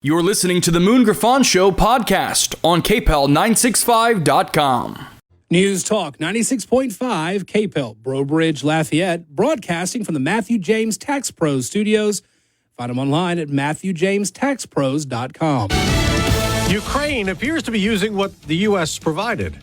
You're listening to the Moon Griffon Show podcast on KPEL965.com. News Talk 96.5 KPEL, Breaux Bridge, Lafayette, broadcasting from the Matthew James Tax Pros studios. Find them online at MatthewJamesTaxPros.com. Ukraine appears to be using what the U.S. provided.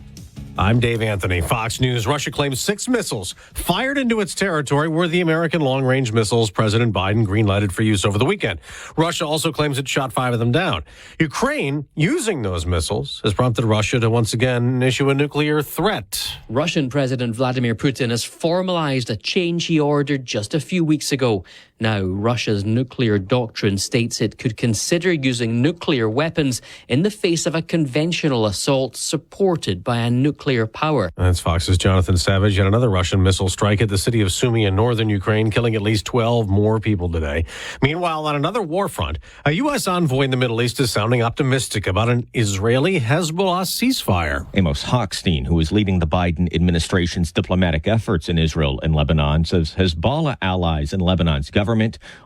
I'm Dave Anthony. Fox News. Russia claims 6 missiles fired into its territory were the American long-range missiles President Biden green-lighted for use over the weekend. Russia also claims it shot 5 of them down. Ukraine, using those missiles, has prompted Russia to once again issue a nuclear threat. Russian President Vladimir Putin has formalized a change he ordered just a few weeks ago. Now, Russia's nuclear doctrine states it could consider using nuclear weapons in the face of a conventional assault supported by a nuclear power. That's Fox's Jonathan Savage. Yet another Russian missile strike at the city of Sumy in northern Ukraine, killing at least 12 more people today. Meanwhile, on another war front, a U.S. envoy in the Middle East is sounding optimistic about an Israeli-Hezbollah ceasefire. Amos Hochstein, who is leading the Biden administration's diplomatic efforts in Israel and Lebanon, says Hezbollah allies in Lebanon's government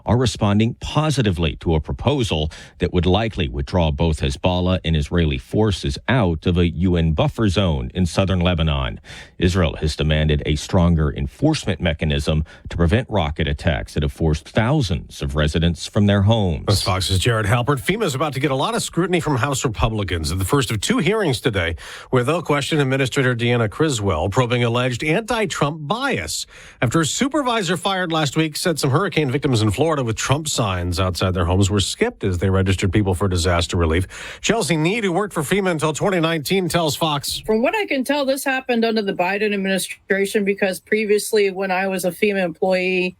are responding positively to a proposal that would likely withdraw both Hezbollah and Israeli forces out of a UN buffer zone in southern Lebanon. Israel has demanded a stronger enforcement mechanism to prevent rocket attacks that have forced thousands of residents from their homes. That's Fox's Jared Halpert. FEMA is about to get a lot of scrutiny from House Republicans at the first of 2 hearings today, where they'll question Administrator Deanna Criswell, probing alleged anti-Trump bias after a supervisor fired last week said some hurricane victims in Florida with Trump signs outside their homes were skipped as they registered people for disaster relief. Chelsea Need, who worked for FEMA until 2019, tells Fox. From what I can tell, this happened under the Biden administration because previously when I was a FEMA employee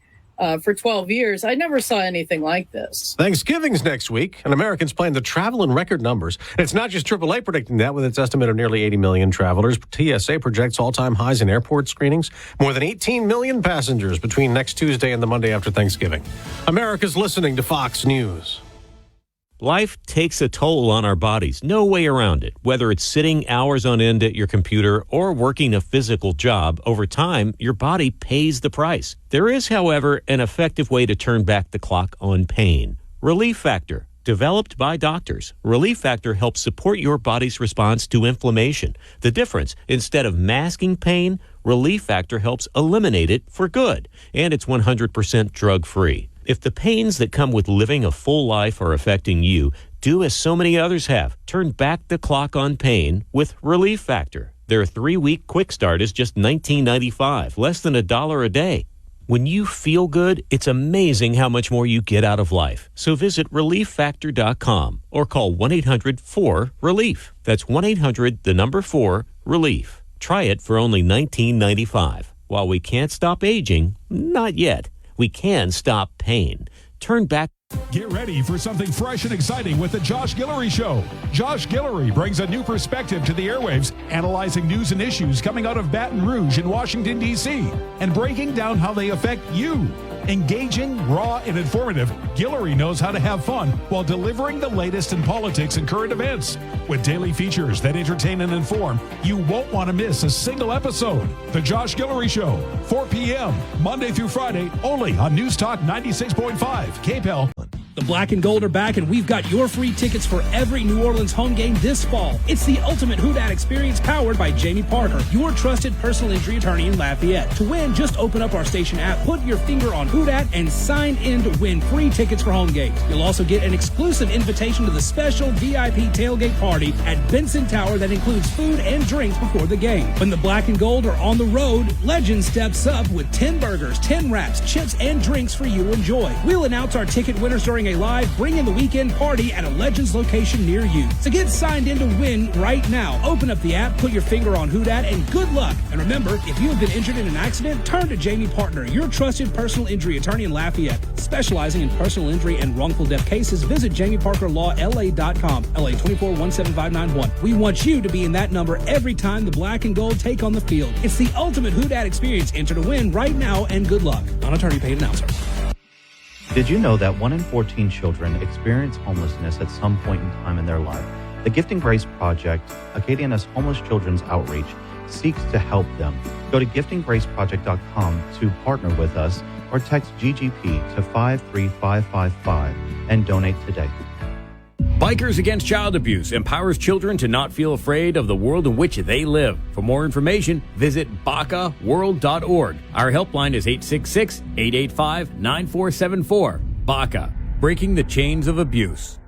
for 12 years, I never saw anything like this. Thanksgiving's next week, and Americans plan to travel in record numbers. And it's not just AAA predicting that with its estimate of nearly 80 million travelers. TSA projects all-time highs in airport screenings. More than 18 million passengers between next Tuesday and the Monday after Thanksgiving. America's listening to Fox News. Life takes a toll on our bodies, no way around it. Whether it's sitting hours on end at your computer or working a physical job, over time, your body pays the price. There is, however, an effective way to turn back the clock on pain. Relief Factor. Developed by doctors, Relief Factor helps support your body's response to inflammation. The difference, instead of masking pain, Relief Factor helps eliminate it for good. And it's 100% drug-free. If the pains that come with living a full life are affecting you, do as so many others have. Turn back the clock on pain with Relief Factor. Their 3-week quick start is just $19.95, less than $1 a day. When you feel good, it's amazing how much more you get out of life. So visit ReliefFactor.com or call 1-800-4-RELIEF. That's 1-800-4-RELIEF. Try it for only $19.95. While we can't stop aging, not yet, we can stop pain. Turn back. Get ready for something fresh and exciting with the Josh Guillory Show. Josh Guillory brings a new perspective to the airwaves, analyzing news and issues coming out of Baton Rouge and Washington, D.C., and breaking down how they affect you. Engaging, raw, and informative, Guillory knows how to have fun while delivering the latest in politics and current events. With daily features that entertain and inform, you won't want to miss a single episode. The Josh Guillory Show, 4 p.m., Monday through Friday, only on News Talk 96.5, KPEL. The Black and Gold are back, and we've got your free tickets for every New Orleans home game this fall. It's the ultimate Who Dat experience powered by Jamie Parker, your trusted personal injury attorney in Lafayette. To win, just open up our station app, put your finger on Who Dat, and sign in to win free tickets for home games. You'll also get an exclusive invitation to the special VIP tailgate party at Benson Tower that includes food and drinks before the game. When the Black and Gold are on the road, Legend steps up with 10 burgers, 10 wraps, chips, and drinks for you to enjoy. We'll announce our ticket winners during a live Bring in the Weekend party at a Legends location near you. So get signed in to win right now. Open up the app, put your finger on Who Dat, and good luck. And remember, if you have been injured in an accident, turn to Jamie Partner, your trusted personal injury attorney in Lafayette. Specializing in personal injury and wrongful death cases, visit JamieParkerLawLA.com, LA 2417591. We want you to be in that number every time the Black and Gold take on the field. It's the ultimate Who Dat experience. Enter to win right now, and good luck. Non-attorney paid announcer. Did you know that 1 in 14 children experience homelessness at some point in time in their life? The Gifting Grace Project, Acadiana's homeless children's outreach, seeks to help them. Go to giftinggraceproject.com to partner with us or text GGP to 53555 and donate today. Bikers Against Child Abuse empowers children to not feel afraid of the world in which they live. For more information, visit BACAworld.org. Our helpline is 866-885-9474. BACA, breaking the chains of abuse.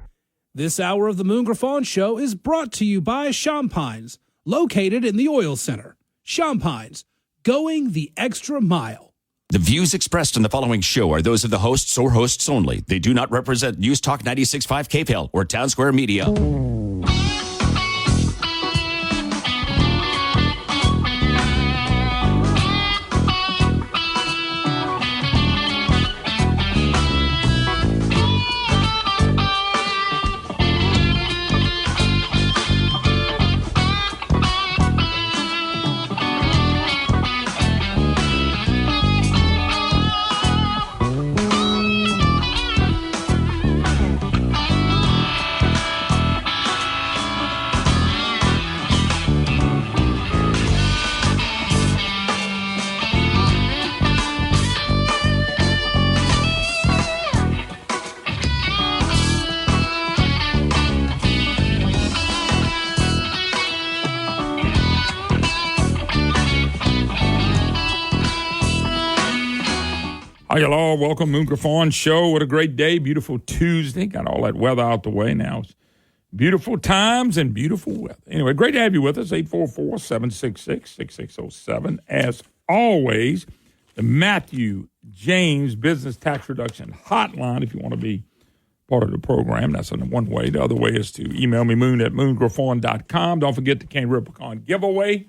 This hour of the Moon Griffon Show is brought to you by Champines, located in the Oil Center. Champines, going the extra mile. The views expressed in the following show are those of the hosts or hosts only. They do not represent News Talk 96.5 KPEL or Town Square Media. Hi, hello. Welcome, Moon Griffon Show. What a great day. Beautiful Tuesday. Got all that weather out the way now. It's beautiful times and beautiful weather. Anyway, great to have you with us. 844-766-6607. As always, the Matthew James Business Tax Reduction Hotline if you want to be part of the program. That's one way. The other way is to email me, moon@moongriffon.com. Don't forget the Cane Rippercon giveaway.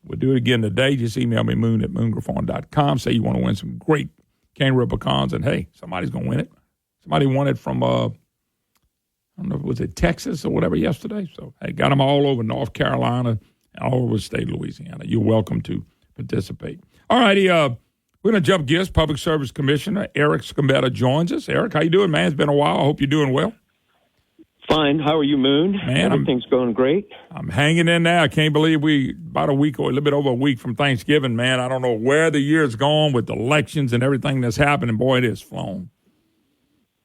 We'll do it again today. Just email me, moon@moongriffon.com. Say you want to win some great Cane Rippercons, and hey, somebody's going to win it. Somebody won it from, I don't know, was it Texas or whatever yesterday? So, hey, got them all over North Carolina and all over the state of Louisiana. You're welcome to participate. All righty, we're going to jump gears. Public Service Commissioner Eric Scombetta joins us. Eric, how you doing, man? It's been a while. I hope you're doing well. Fine. How are you, Moon? Man, everything's going great. I'm hanging in there. I can't believe we about a week or a little bit over a week from Thanksgiving, man. I don't know where the year's gone with elections and everything that's happening. Boy, it is flown.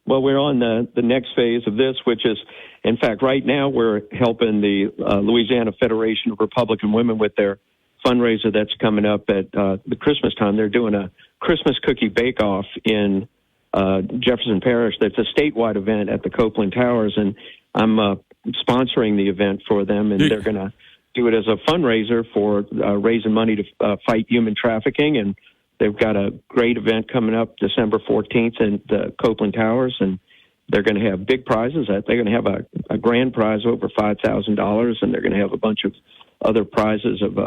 Well, we're on the next phase of this, which is, in fact, right now we're helping the Louisiana Federation of Republican Women with their fundraiser that's coming up at the Christmas time. They're doing a Christmas cookie bake-off in Jefferson Parish. That's a statewide event at the Copeland Towers, and I'm sponsoring the event for them, and they're going to do it as a fundraiser for raising money to fight human trafficking. And they've got a great event coming up December 14th in the Copeland Towers, and they're going to have big prizes. They're going to have a grand prize over $5,000, and they're going to have a bunch of other prizes of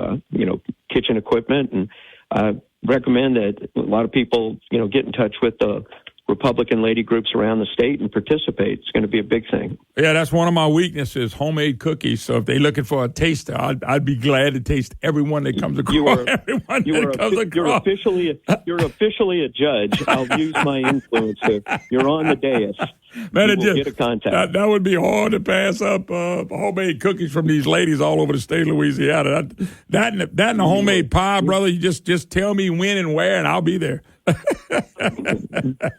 kitchen equipment. And I recommend that a lot of people get in touch with the Republican lady groups around the state and participate. It's going to be a big thing. Yeah, that's one of my weaknesses, homemade cookies. So if they're looking for a taster, I'd be glad to taste everyone that comes across. You're officially a judge. I'll use my influence here. You're on the dais. Man, get a contact. That would be hard to pass up homemade cookies from these ladies all over the state of Louisiana. That and the homemade pie, brother, you just tell me when and where, and I'll be there.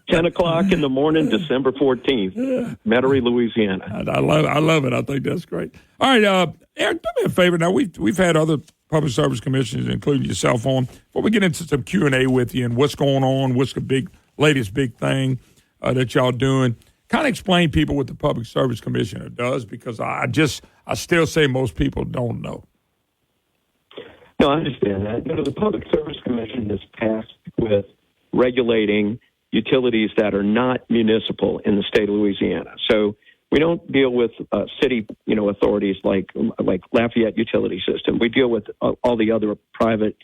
10 o'clock in the morning, December 14th, Metairie, Louisiana. I love it. I think that's great. All right, Eric, do me a favor. Now, we've had other public service commissioners, including yourself, on. Before we get into some Q&A with you and what's going on, what's the latest big thing that y'all doing, kind of explain people what the Public Service Commissioner does, because I still say most people don't know. No, I understand that. The Public Service Commission is tasked with regulating utilities that are not municipal in the state of Louisiana. So we don't deal with city, authorities like Lafayette Utility System. We deal with all the other private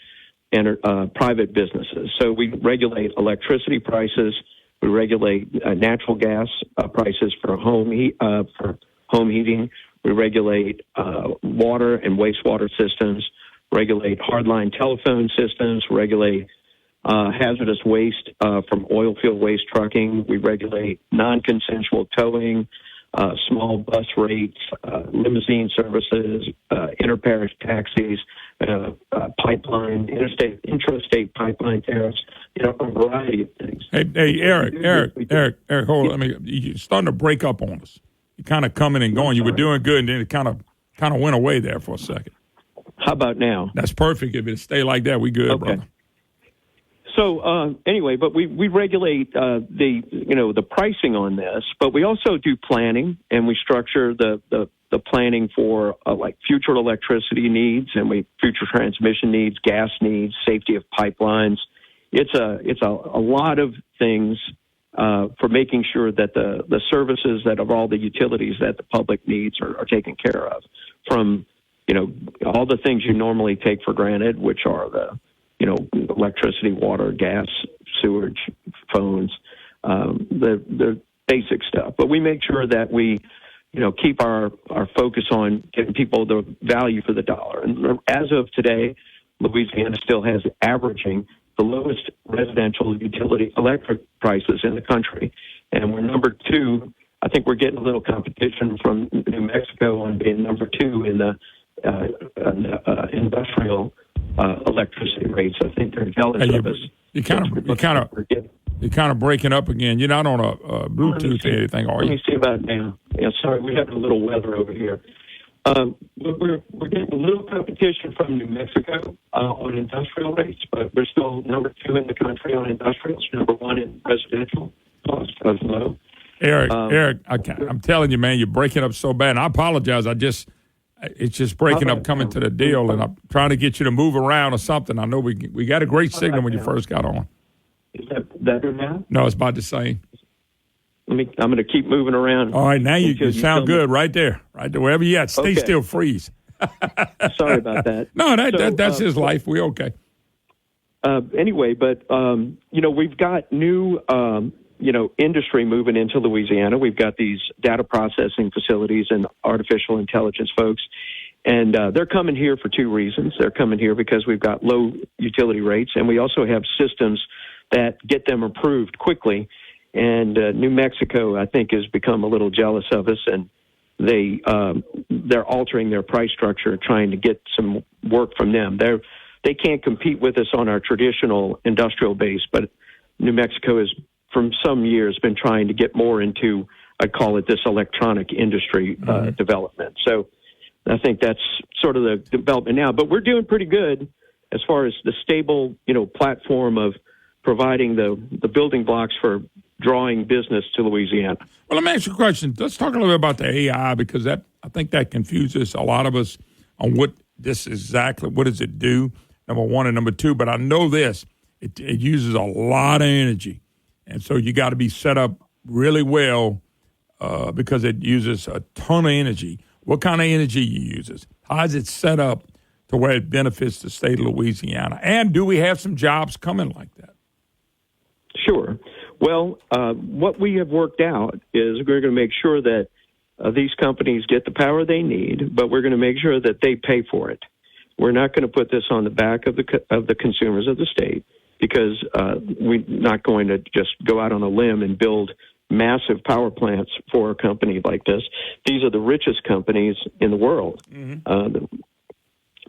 businesses. So we regulate electricity prices. We regulate natural gas prices for home heating. We regulate water and wastewater systems. Regulate hardline telephone systems. Regulate hazardous waste from oil field waste trucking. We regulate non-consensual towing, small bus rates, limousine services, interparish taxis, intrastate pipeline tariffs, a variety of things. Hey, Eric, hold on. You're starting to break up on us. kind of coming and going. You were doing good, and then it kind of went away there for a second. How about now? That's perfect. If it stay like that, we good, brother. So anyway, but we regulate the pricing on this, but we also do planning, and we structure the planning for like future electricity needs, and future transmission needs, gas needs, safety of pipelines. It's a lot of things for making sure that the services that of all the utilities that the public needs are taken care of, from all the things you normally take for granted, which are the electricity, water, gas, sewage, phones, the basic stuff. But we make sure that we, keep our focus on getting people the value for the dollar. And as of today, Louisiana still has averaging the lowest residential utility electric prices in the country. And we're number 2. I think we're getting a little competition from New Mexico on being number 2 in the industrial electricity rates. I think they're jealous of us. You're kind of breaking up again. You're not on a Bluetooth or anything, are you? Let me see about now. Yeah, sorry, we have a little weather over here. We're getting a little competition from New Mexico on industrial rates, but we're still number 2 in the country on industrials, number 1 in residential cost of low. Eric, I'm telling you, man, you're breaking up so bad. And I apologize. It's just breaking up coming to the deal, and I'm trying to get you to move around or something. I know we got a great signal when you first got on. Is that better now? No, it's about the same. I'm going to keep moving around. All right, now you sound good right there, wherever you at. Stay still, freeze. Sorry about that. No, that's his life. We okay. Anyway, but we've got new industry moving into Louisiana. We've got these data processing facilities and artificial intelligence folks, and they're coming here for 2 reasons. They're coming here because we've got low utility rates, and we also have systems that get them approved quickly. And New Mexico, I think, has become a little jealous of us, and they're altering their price structure, trying to get some work from them. They can't compete with us on our traditional industrial base, but New Mexico has, from some years, been trying to get more into, I call it, this electronic industry development. So I think that's sort of the development now. But we're doing pretty good as far as the stable, platform of providing the building blocks for drawing business to Louisiana. Well, let me ask you a question. Let's talk a little bit about the AI, because I think that confuses a lot of us on what does it do, number 1, and number 2. But I know this, it uses a lot of energy. And so you got to be set up really well because it uses a ton of energy. What kind of energy you uses? How is it set up to where it benefits the state of Louisiana? And do we have some jobs coming like that? Sure. Well, what we have worked out is we're going to make sure that these companies get the power they need, but we're going to make sure that they pay for it. We're not going to put this on the back of the consumers of the state, because we're not going to just go out on a limb and build massive power plants for a company like this. These are the richest companies in the world. Mm-hmm.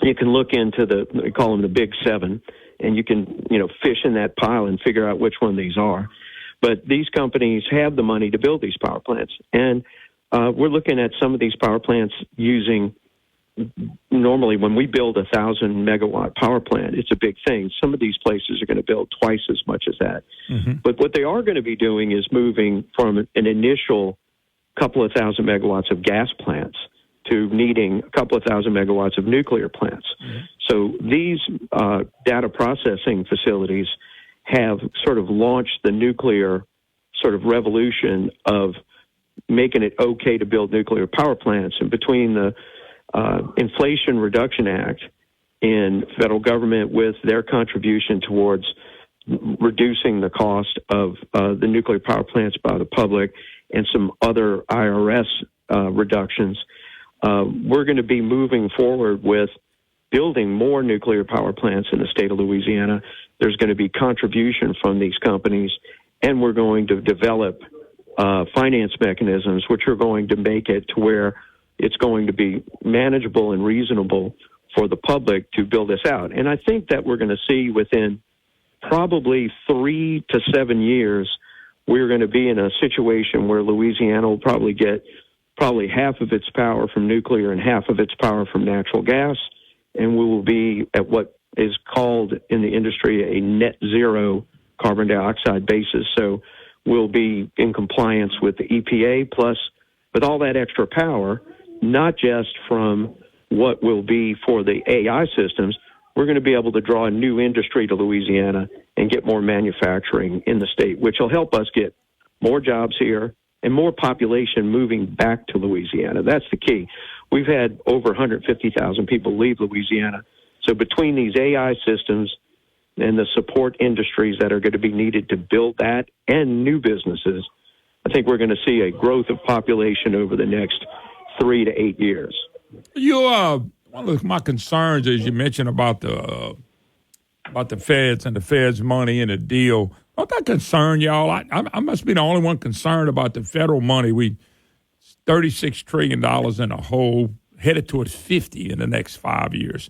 You can look into we call them the Big Seven, and you can, fish in that pile and figure out which one these are. But these companies have the money to build these power plants. And we're looking at some of these power plants using, normally when we build 1,000 megawatt power plant, it's a big thing. Some of these places are going to build twice as much as that. Mm-hmm. But what they are going to be doing is moving from an initial couple of thousand megawatts of gas plants to needing a couple of thousand megawatts of nuclear plants. Mm-hmm. So these data processing facilities have sort of launched the nuclear sort of revolution of making it okay to build nuclear power plants. And between the Inflation Reduction Act and federal government with their contribution towards reducing the cost of the nuclear power plants by the public and some other IRS reductions, we're going to be moving forward with building more nuclear power plants in the state of Louisiana. There's going to be contribution from these companies, and we're going to develop finance mechanisms which are going to make it to where it's going to be manageable and reasonable for the public to build this out. And I think that we're going to see within probably 3 to 7 years, we're going to be in a situation where Louisiana will probably get probably half of its power from nuclear and half of its power from natural gas, and we will be at what is called in the industry a net zero carbon dioxide basis. So we'll be in compliance with the EPA, plus with all that extra power, not just from what will be for the AI systems, we're going to be able to draw a new industry to Louisiana and get more manufacturing in the state, which will help us get more jobs here and more population moving back to Louisiana. That's the key. We've had over 150,000 people leave Louisiana. So between these AI systems and the support industries that are going to be needed to build that and new businesses, I think we're going to see a growth of population over the next 3 to 8 years. One of my concerns, as you mentioned about the feds and the feds' money and the deal, don't that concern y'all? I must be the only one concerned about the federal money. We $36 trillion in a hole, headed towards 50 in the next 5 years,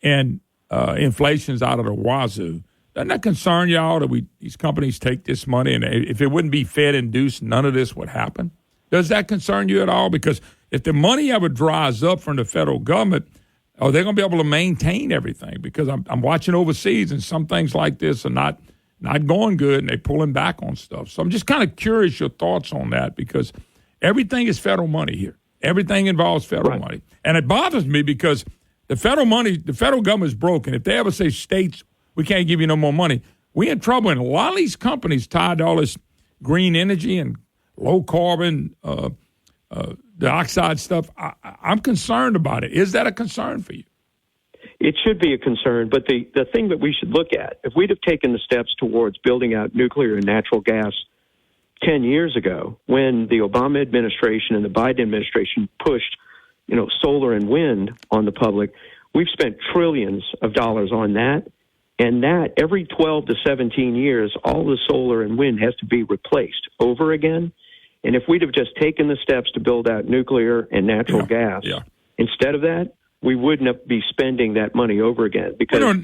and inflation's out of the wazoo. Doesn't that concern y'all that these companies take this money, and if it wouldn't be Fed-induced, none of this would happen? Does that concern you at all? Because if the money ever dries up from the federal government, are they going to be able to maintain everything? Because I'm watching overseas, and some things like this are not going good, and they're pulling back on stuff. So I'm just kind of curious your thoughts on that, because everything is federal money here. Everything involves federal money. And it bothers me because the federal government is broken. If they ever say states, we can't give you no more money, we're in trouble. And a lot of these companies tied to all this green energy and low carbon dioxide stuff, I'm concerned about it. Is that a concern for you? It should be a concern, but the thing that we should look at, if we'd have taken the steps towards building out nuclear and natural gas 10 years ago, when the Obama administration and the Biden administration pushed, solar and wind on the public, we've spent trillions of dollars on that. And that every 12 to 17 years, all the solar and wind has to be replaced over again. And if we'd have just taken the steps to build out nuclear and natural gas, instead of that, we wouldn't be spending that money over again. Because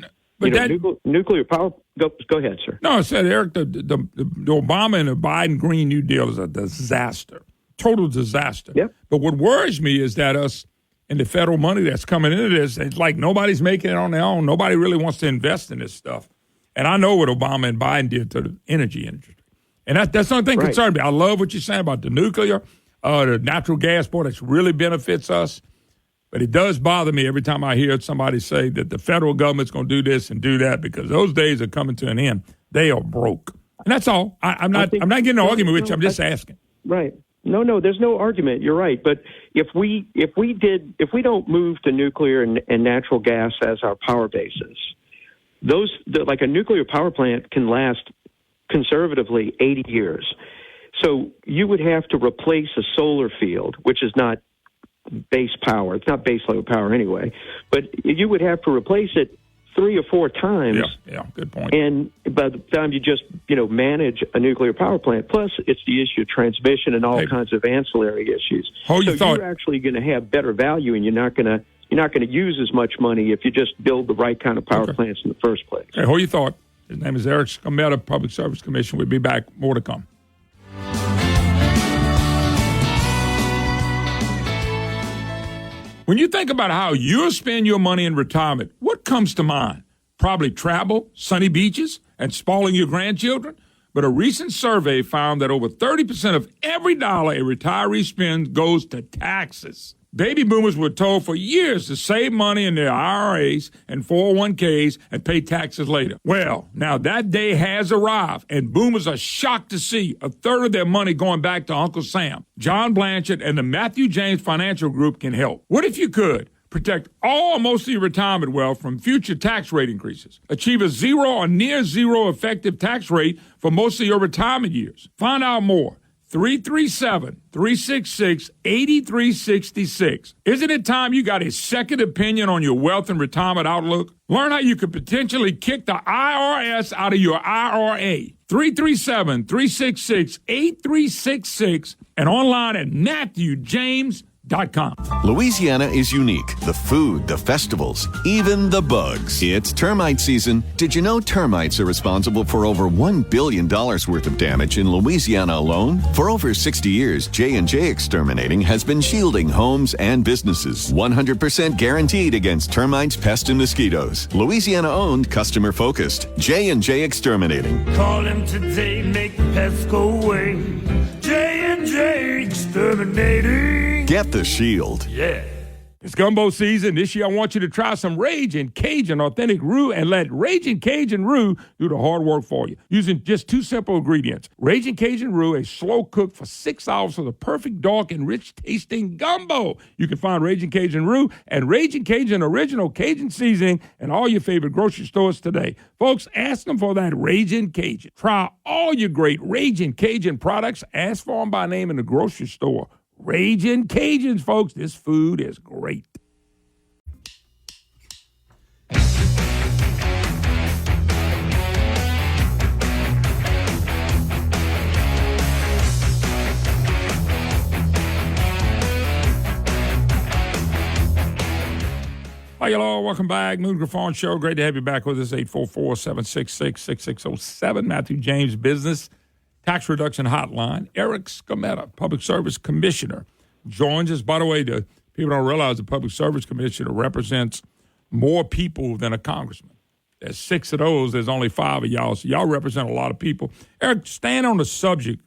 nuclear power. Go ahead, sir. No, I said, Eric, the Obama and the Biden Green New Deal is a disaster, total disaster. Yep. But what worries me is that us and the federal money that's coming into this, it's like nobody's making it on their own. Nobody really wants to invest in this stuff. And I know what Obama and Biden did to the energy industry. And that's the only thing concerned me. I love what you're saying about the nuclear, the natural gas, boy, that really benefits us. But it does bother me every time I hear somebody say that the federal government's going to do this and do that, because those days are coming to an end. They are broke. And that's all. I'm not getting an argument with you. I'm just asking. Right. No, there's no argument. You're right. But if we don't move to nuclear and natural gas as our power basis, like a nuclear power plant can last conservatively 80 years. So you would have to replace a solar field, which is not base power. It's not base load power anyway. But you would have to replace it 3 or 4 times. Yeah, good point. And by the time you just, manage a nuclear power plant, plus it's the issue of transmission and all kinds of ancillary issues. You're actually going to have better value, and you're not going to use as much money if you just build the right kind of power plants in the first place. Hey, hold your thought. His name is Eric Scommetta, Public Service Commission. We'll be back. More to come. When you think about how you'll spend your money in retirement, what comes to mind? Probably travel, sunny beaches, and spoiling your grandchildren. But a recent survey found that over 30% of every dollar a retiree spends goes to taxes. Baby boomers were told for years to save money in their IRAs and 401ks and pay taxes later. Well, now that day has arrived, and boomers are shocked to see a third of their money going back to Uncle Sam. John Blanchard and the Matthew James Financial Group can help. What if you could protect all or most of your retirement wealth from future tax rate increases? Achieve a zero or near zero effective tax rate for most of your retirement years. Find out more. 337-366-8366. Isn't it time you got a second opinion on your wealth and retirement outlook? Learn how you could potentially kick the IRS out of your IRA. 337-366-8366 and online at MatthewJames.com. Louisiana is unique. The food, the festivals, even the bugs. It's termite season. Did you know termites are responsible for over $1 billion worth of damage in Louisiana alone? For over 60 years, J&J Exterminating has been shielding homes and businesses. 100% guaranteed against termites, pests, and mosquitoes. Louisiana-owned, customer-focused. J&J Exterminating. Call him today, make pests go away. J&J Exterminating. Get the shield. Yeah. It's gumbo season. This year, I want you to try some Ragin' Cajun Authentic Roux and let Ragin' Cajun Roux do the hard work for you. Using just 2 simple ingredients. Ragin' Cajun Roux, a slow cook for 6 hours for the perfect dark and rich tasting gumbo. You can find Ragin' Cajun Roux and Ragin' Cajun Original Cajun Seasoning in all your favorite grocery stores today. Folks, ask them for that Ragin' Cajun. Try all your great Ragin' Cajun products. Ask for them by name in the grocery store. Ragin' Cajuns, folks. This food is great. Hi, y'all. Welcome back. Moon Griffon Show. Great to have you back with us. 844-766-6607. Matthew James Business Tax Reduction Hotline. Eric Scametta, Public Service Commissioner, joins us. By the way, people don't realize the Public Service Commissioner represents more people than a congressman. There's 6 of those. There's only 5 of y'all. So y'all represent a lot of people. Eric, staying on the subject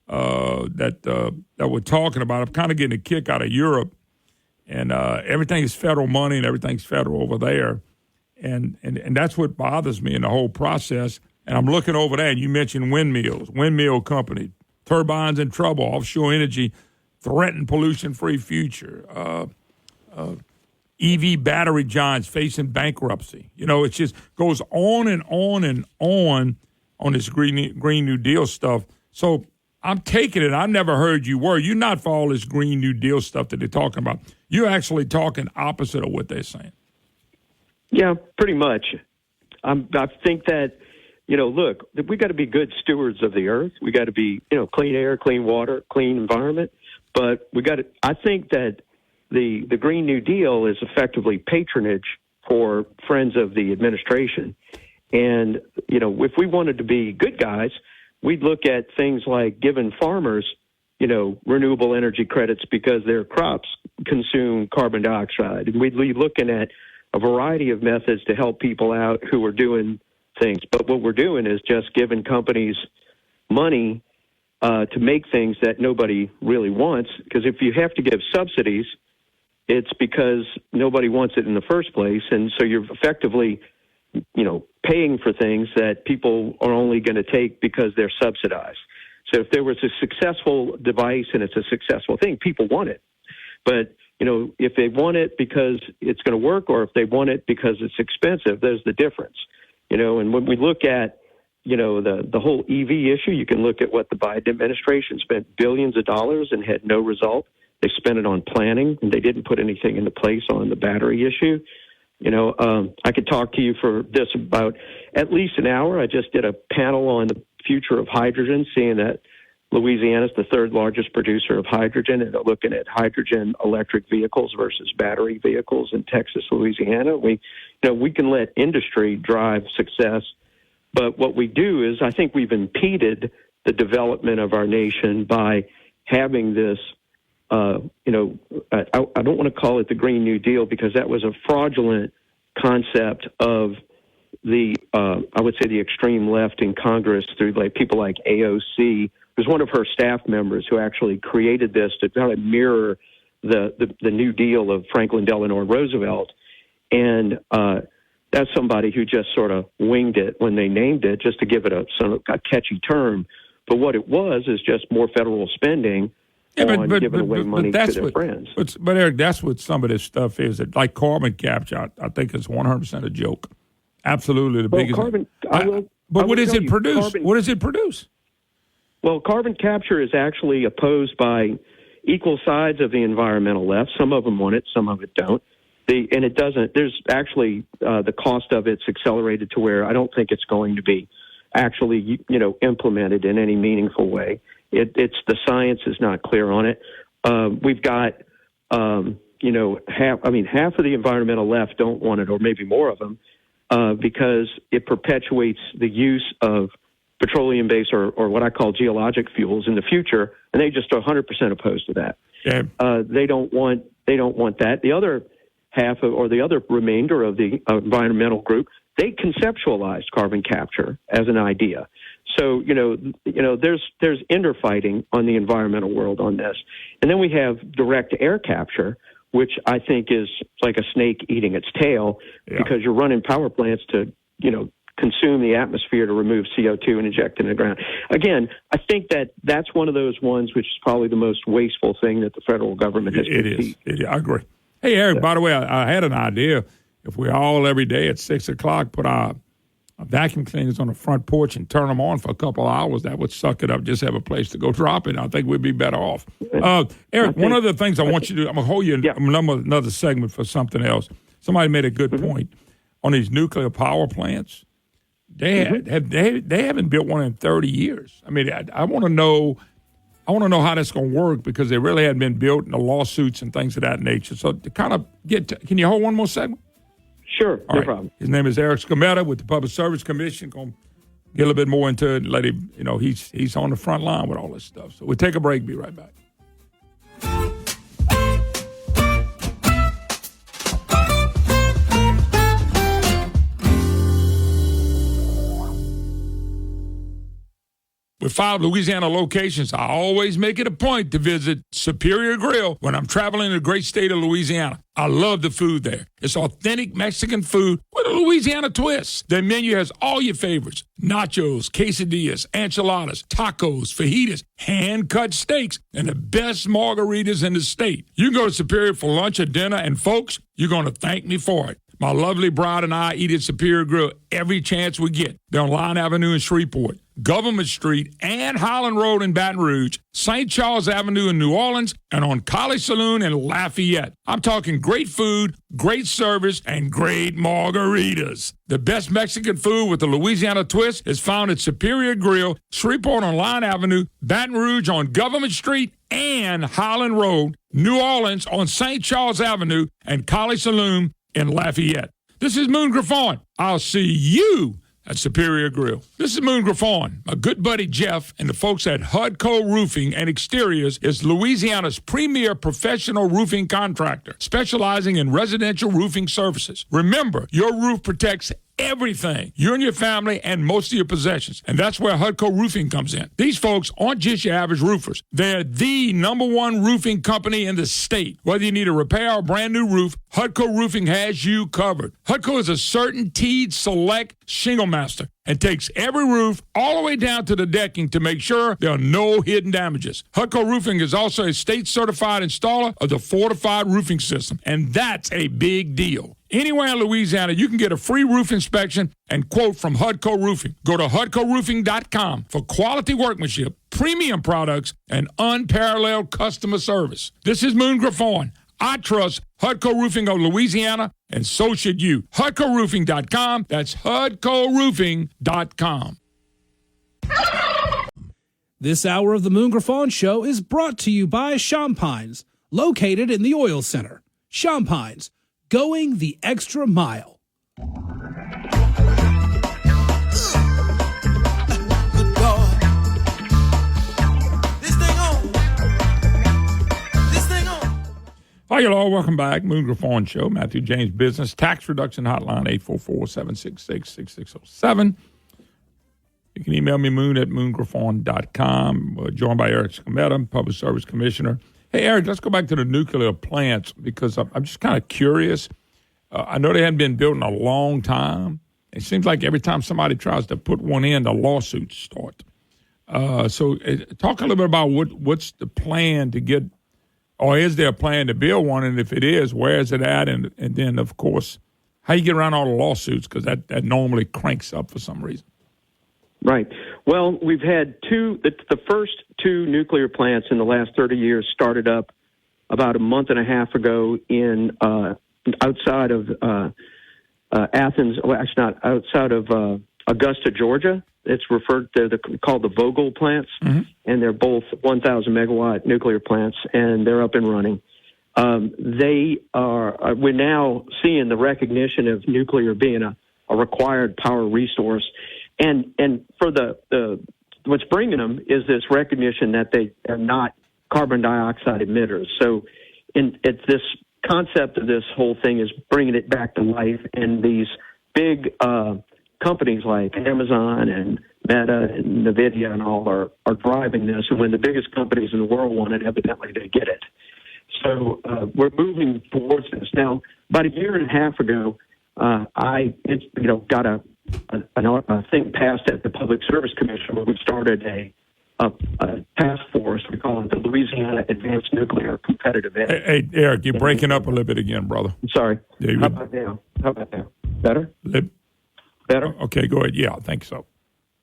that we're talking about, I'm kind of getting a kick out of Europe. And everything is federal money and everything's federal over there. And that's what bothers me in the whole process. And I'm looking over there, and you mentioned windmills, windmill company, turbines in trouble, offshore energy, threatened pollution-free future, EV battery giants facing bankruptcy. You know, it just goes on and on and on this Green New Deal stuff. So I'm taking it. I never heard you were. You're not for all this Green New Deal stuff that they're talking about. You're actually talking opposite of what they're saying. Yeah, pretty much. I think that, you know, look, we got to be good stewards of the earth. We got to be, you know, clean air, clean water, clean environment. But we got to, I think that the Green New Deal is effectively patronage for friends of the administration. And, you know, if we wanted to be good guys, we'd look at things like giving farmers, you know, renewable energy credits because their crops consume carbon dioxide. And we'd be looking at a variety of methods to help people out who are doing things. But what we're doing is just giving companies money to make things that nobody really wants. Because if you have to give subsidies, it's because nobody wants it in the first place. And so you're effectively, you know, paying for things that people are only going to take because they're subsidized. So if there was a successful device and it's a successful thing, people want it. But, you know, if they want it because it's going to work or if they want it because it's expensive, there's the difference. You know, and when we look at, you know, the whole EV issue, you can look at what the Biden administration spent billions of dollars and had no result. They spent it on planning, and they didn't put anything into place on the battery issue. You know, I could talk to you for this about at least an hour. I just did a panel on the future of hydrogen, seeing that Louisiana is the 3rd largest producer of hydrogen, and they're looking at hydrogen electric vehicles versus battery vehicles in Texas, Louisiana. We can let industry drive success, but what we do is I think we've impeded the development of our nation by having this. I don't want to call it the Green New Deal because that was a fraudulent concept of the, I would say, the extreme left in Congress through like people like AOC, who's one of her staff members who actually created this to kind of mirror the New Deal of Franklin Delano Roosevelt. And that's somebody who just sort of winged it when they named it just to give it a catchy term. But what it was is just more federal spending. Yeah, but giving away money to their friends. But Eric, that's what some of this stuff is. Like carbon capture, I think it's 100% a joke. Absolutely the biggest. But what does it produce? What does it produce? Well, carbon capture is actually opposed by equal sides of the environmental left. Some of them want it, some of it don't. And it doesn't. There's actually the cost of it's accelerated to where I don't think it's going to be actually, implemented in any meaningful way. It's the science is not clear on it. We've got half of the environmental left don't want it, or maybe more of them, because it perpetuates the use of petroleum-based or what I call geologic fuels in the future, and they just are 100% opposed to that. Yeah. They don't want that. The other half or the other remainder of the environmental group, they conceptualized carbon capture as an idea. So there's interfighting on the environmental world on this, and then we have direct air capture, which I think is like a snake eating its tail, because you're running power plants to consume the atmosphere to remove CO2 and inject it in the ground. Again, I think that's one of those ones which is probably the most wasteful thing that the federal government has. It is. I agree. Hey, Eric, by the way, I had an idea. If we all every day at 6 o'clock put our vacuum cleaners on the front porch and turn them on for a couple of hours, that would suck it up. Just have a place to go drop it. I think we'd be better off. Eric, one of the things I want you to do, I'm going to hold you another segment for something else. Somebody made a good point on these nuclear power plants. They haven't built one in 30 years. I mean, I want to know how that's going to work, because they really hadn't been built, and the lawsuits and things of that nature. So to kind of can you hold one more segment? Sure, no problem. His name is Eric Scametta with the Public Service Commission. Going to get a little bit more into it and let him, he's on the front line with all this stuff. So we'll take a break, be right back. With 5 Louisiana locations, I always make it a point to visit Superior Grill when I'm traveling in the great state of Louisiana. I love the food there. It's authentic Mexican food with a Louisiana twist. Their menu has all your favorites: nachos, quesadillas, enchiladas, tacos, fajitas, hand-cut steaks, and the best margaritas in the state. You can go to Superior for lunch or dinner, and folks, you're going to thank me for it. My lovely bride and I eat at Superior Grill every chance we get. They're on Line Avenue in Shreveport, Government Street and Highland Road in Baton Rouge, St. Charles Avenue in New Orleans, and on College Saloon in Lafayette. I'm talking great food, great service, and great margaritas. The best Mexican food with the Louisiana twist is found at Superior Grill, Shreveport on Line Avenue, Baton Rouge on Government Street and Highland Road, New Orleans on St. Charles Avenue, and College Saloon in Lafayette. This is Moon Griffon. I'll see you at Superior Grill. This is Moon Griffon. My good buddy Jeff and the folks at Hudco Roofing and Exteriors is Louisiana's premier professional roofing contractor, specializing in residential roofing services. Remember, your roof protects everything, you and your family, and most of your possessions. And that's where Hudco Roofing comes in. These folks aren't just your average roofers. They're the #1 roofing company in the state. Whether you need a repair or a brand new roof, Hudco Roofing has you covered. Hudco is a CertainTeed Select Shingle Master and takes every roof all the way down to the decking to make sure there are no hidden damages. Hudco Roofing is also a state-certified installer of the Fortified Roofing System, and that's a big deal. Anywhere in Louisiana, you can get a free roof inspection and quote from Hudco Roofing. Go to HudcoRoofing.com for quality workmanship, premium products, and unparalleled customer service. This is Moon Griffon. I trust Hudco Roofing of Louisiana, and so should you. HudcoRoofing.com. That's HudcoRoofing.com. This hour of the Moon Griffon Show is brought to you by Champines, located in the Oil Center. Champines, going the extra mile. Hi, y'all. Welcome back. Moon Griffon Show. Matthew James Business Tax Reduction Hotline, 844-766-6607. You can email me, moon@moongriffon.com. Joined by Eric Scametta, Public Service Commissioner. Hey, Eric, let's go back to the nuclear plants, because I'm just kind of curious. I know they hadn't been built in a long time. It seems like every time somebody tries to put one in, the lawsuits start. So talk a little bit about what's the plan to get, or is there a plan to build one? And if it is, where is it at? And then, of course, how you get around all the lawsuits, because that normally cranks up for some reason. Right. Well, we've had the first 2 nuclear plants in the last 30 years started up about a month and a half ago in outside of Athens. Well, actually not outside of Augusta, Georgia. It's called the Vogtle plants, and they're both 1,000 megawatt nuclear plants, and they're up and running. We're now seeing the recognition of nuclear being a required power resource, and for the what's bringing them is this recognition that they are not carbon dioxide emitters. So, it's this concept of this whole thing is bringing it back to life, and these big companies like Amazon and Meta and NVIDIA and all are driving this. And when the biggest companies in the world want it, evidently they get it. So we're moving towards this. Now, about a year and a half ago, I got a thing passed at the Public Service Commission where we started a task force. We call it the Louisiana Advanced Nuclear Competitive Edge. Hey, Eric, you're breaking up a little bit again, brother. I'm sorry. Yeah, How about now? Better? Better? Okay, go ahead. Yeah, I think so.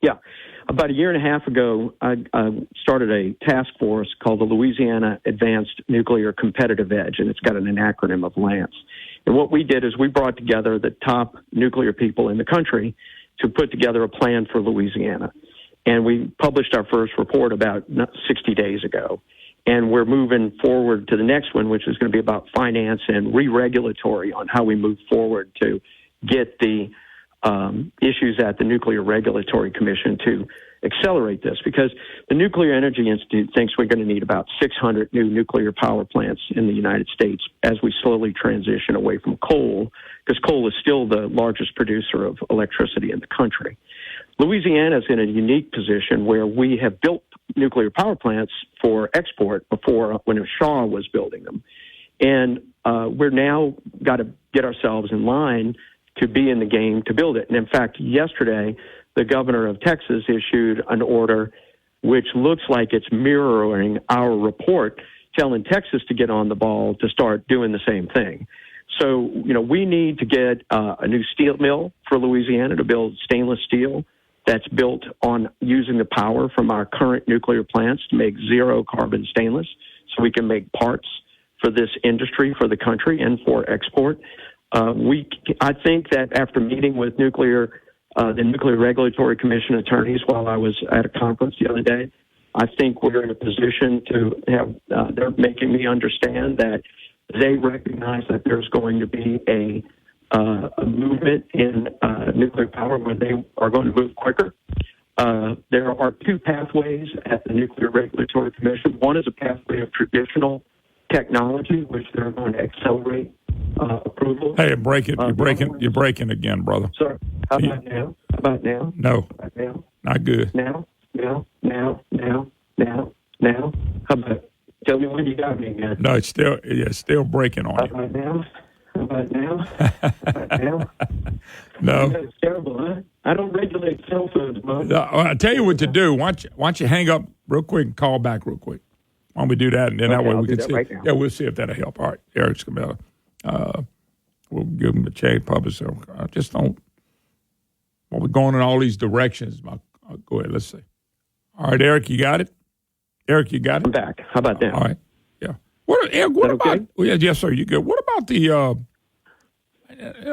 Yeah. About a year and a half ago, I started a task force called the Louisiana Advanced Nuclear Competitive Edge, and it's got an acronym of LANCE. And what we did is we brought together the top nuclear people in the country to put together a plan for Louisiana. And we published our first report about 60 days ago. And we're moving forward to the next one, which is going to be about finance and re-regulatory on how we move forward to get the issues at the Nuclear Regulatory Commission to accelerate this, because the Nuclear Energy Institute thinks we're going to need about 600 new nuclear power plants in the United States as we slowly transition away from coal, because coal is still the largest producer of electricity in the country. Louisiana is in a unique position where we have built nuclear power plants for export before, when Shaw was building them. And we're now got to get ourselves in line to be in the game to build it. And in fact, yesterday, the governor of Texas issued an order which looks like it's mirroring our report, telling Texas to get on the ball to start doing the same thing. So, we need to get a new steel mill for Louisiana to build stainless steel that's built on using the power from our current nuclear plants to make zero carbon stainless, so we can make parts for this industry, for the country, and for export. I think that after meeting with the Nuclear Regulatory Commission attorneys while I was at a conference the other day, I think we're in a position to have, they're making me understand that they recognize that there's going to be a movement in nuclear power where they are going to move quicker. There are two pathways at the Nuclear Regulatory Commission. One is a pathway of traditional technology, which they're going to accelerate approval. Hey, you're breaking again, brother. Sorry. How about now? How about now? No. How about now? Not good. Now. How about? Tell me when you got me again. No, it's still breaking on you. How about now? No. That's terrible, huh? I don't regulate cell phones, Mom. I'll tell you what to do. Why don't you hang up real quick and call back real quick? Why don't we do that, and then that way we can see. Right now. Yeah, we'll see if that'll help. All right, Eric Scamella. We'll give him a check, probably. So I just don't. Well, we're going in all these directions. Go ahead. Let's see. All right, Eric, you got it. Eric, you got it. I'm back. How about that? All right. Yeah. Eric, what about? Okay? Well, yes, sir. You good? What about the?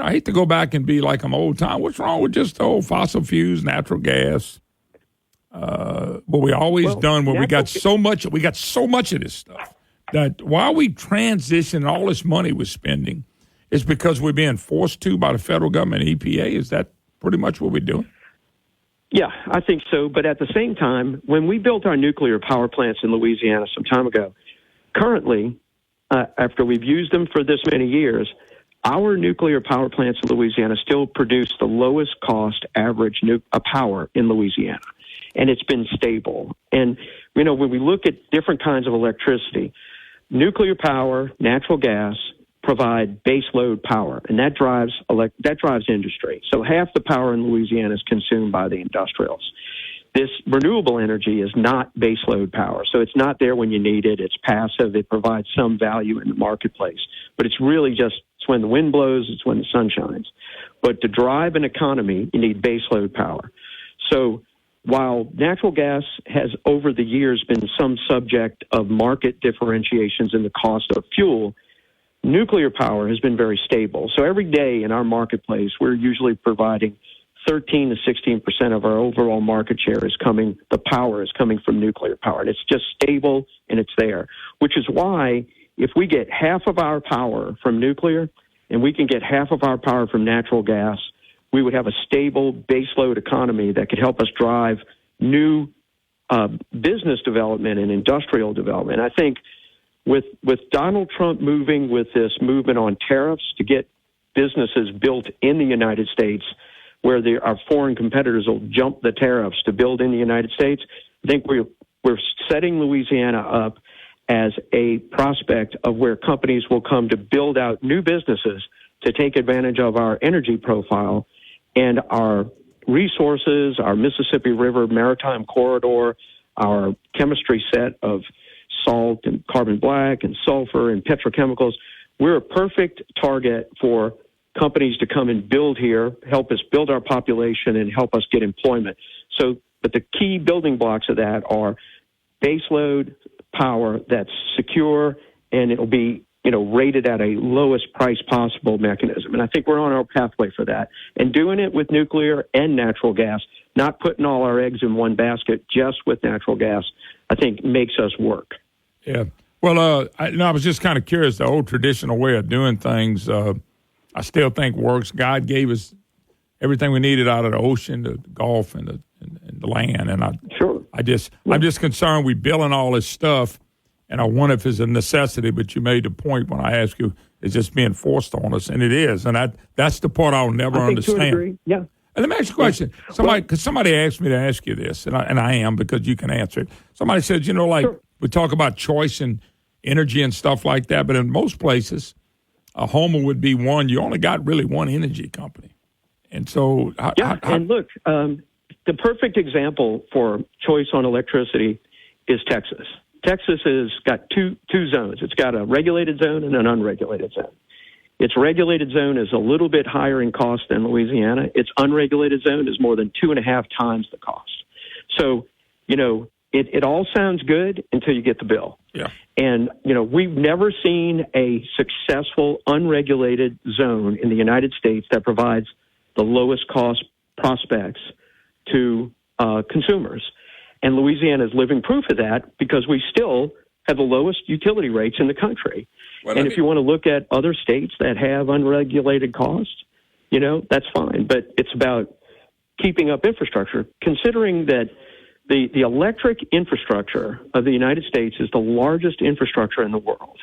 I hate to go back and be like I'm old time. What's wrong with just the old fossil fuels, natural gas? What we always done when we got so much of this stuff that while we transition all this money we're spending, it's because we're being forced to by the federal government and EPA. Is that pretty much what we're doing? Yeah, I think so. But at the same time, when we built our nuclear power plants in Louisiana some time ago, currently, after we've used them for this many years, our nuclear power plants in Louisiana still produce the lowest cost average power in Louisiana. And it's been stable. And, when we look at different kinds of electricity, nuclear power, natural gas provide base load power, and that drives industry. So half the power in Louisiana is consumed by the industrials. This renewable energy is not base load power, so it's not there when you need it. It's passive. It provides some value in the marketplace, but it's really just it's when the wind blows, it's when the sun shines. But to drive an economy, you need base load power. So while natural gas has over the years been some subject of market differentiations in the cost of fuel, nuclear power has been very stable. So every day in our marketplace, we're usually providing 13 to 16% of our overall market share the power is coming from nuclear power. And it's just stable and it's there, which is why if we get half of our power from nuclear and we can get half of our power from natural gas, we would have a stable baseload economy that could help us drive new business development and industrial development. I think with Donald Trump moving with this movement on tariffs to get businesses built in the United States, where our foreign competitors will jump the tariffs to build in the United States, I think we're setting Louisiana up as a prospect of where companies will come to build out new businesses to take advantage of our energy profile and our resources, our Mississippi River Maritime Corridor, our chemistry set of salt and carbon black and sulfur and petrochemicals. We're a perfect target for companies to come and build here, help us build our population, and help us get employment. So, but the key building blocks of that are baseload power that's secure, and it'll be, rated at a lowest price possible mechanism. And I think we're on our pathway for that. And doing it with nuclear and natural gas, not putting all our eggs in one basket just with natural gas, I think makes us work. Yeah. Well, I was just kind of curious. The old traditional way of doing things, I still think works. God gave us everything we needed out of the ocean, the Gulf, and the land. And I'm just concerned we building all this stuff, and I wonder if it's a necessity. But you made the point when I asked you, it's just being forced on us, and it is. And that's the part I'll never understand. To a degree, yeah. And let me ask you a question. Somebody asked me to ask you this, and I am, because you can answer it. Somebody said, we talk about choice and energy and stuff like that, but in most places, a Homer would be one. You only got really one energy company. And so... and look, the perfect example for choice on electricity is Texas. Texas has got two zones. It's got a regulated zone and an unregulated zone. Its regulated zone is a little bit higher in cost than Louisiana. Its unregulated zone is more than 2.5 times the cost. So, it all sounds good until you get the bill. Yeah. And, we've never seen a successful unregulated zone in the United States that provides the lowest cost prospects to consumers. And Louisiana is living proof of that because we still have the lowest utility rates in the country. Well, if you want to look at other states that have unregulated costs, that's fine. But it's about keeping up infrastructure, considering that the electric infrastructure of the United States is the largest infrastructure in the world.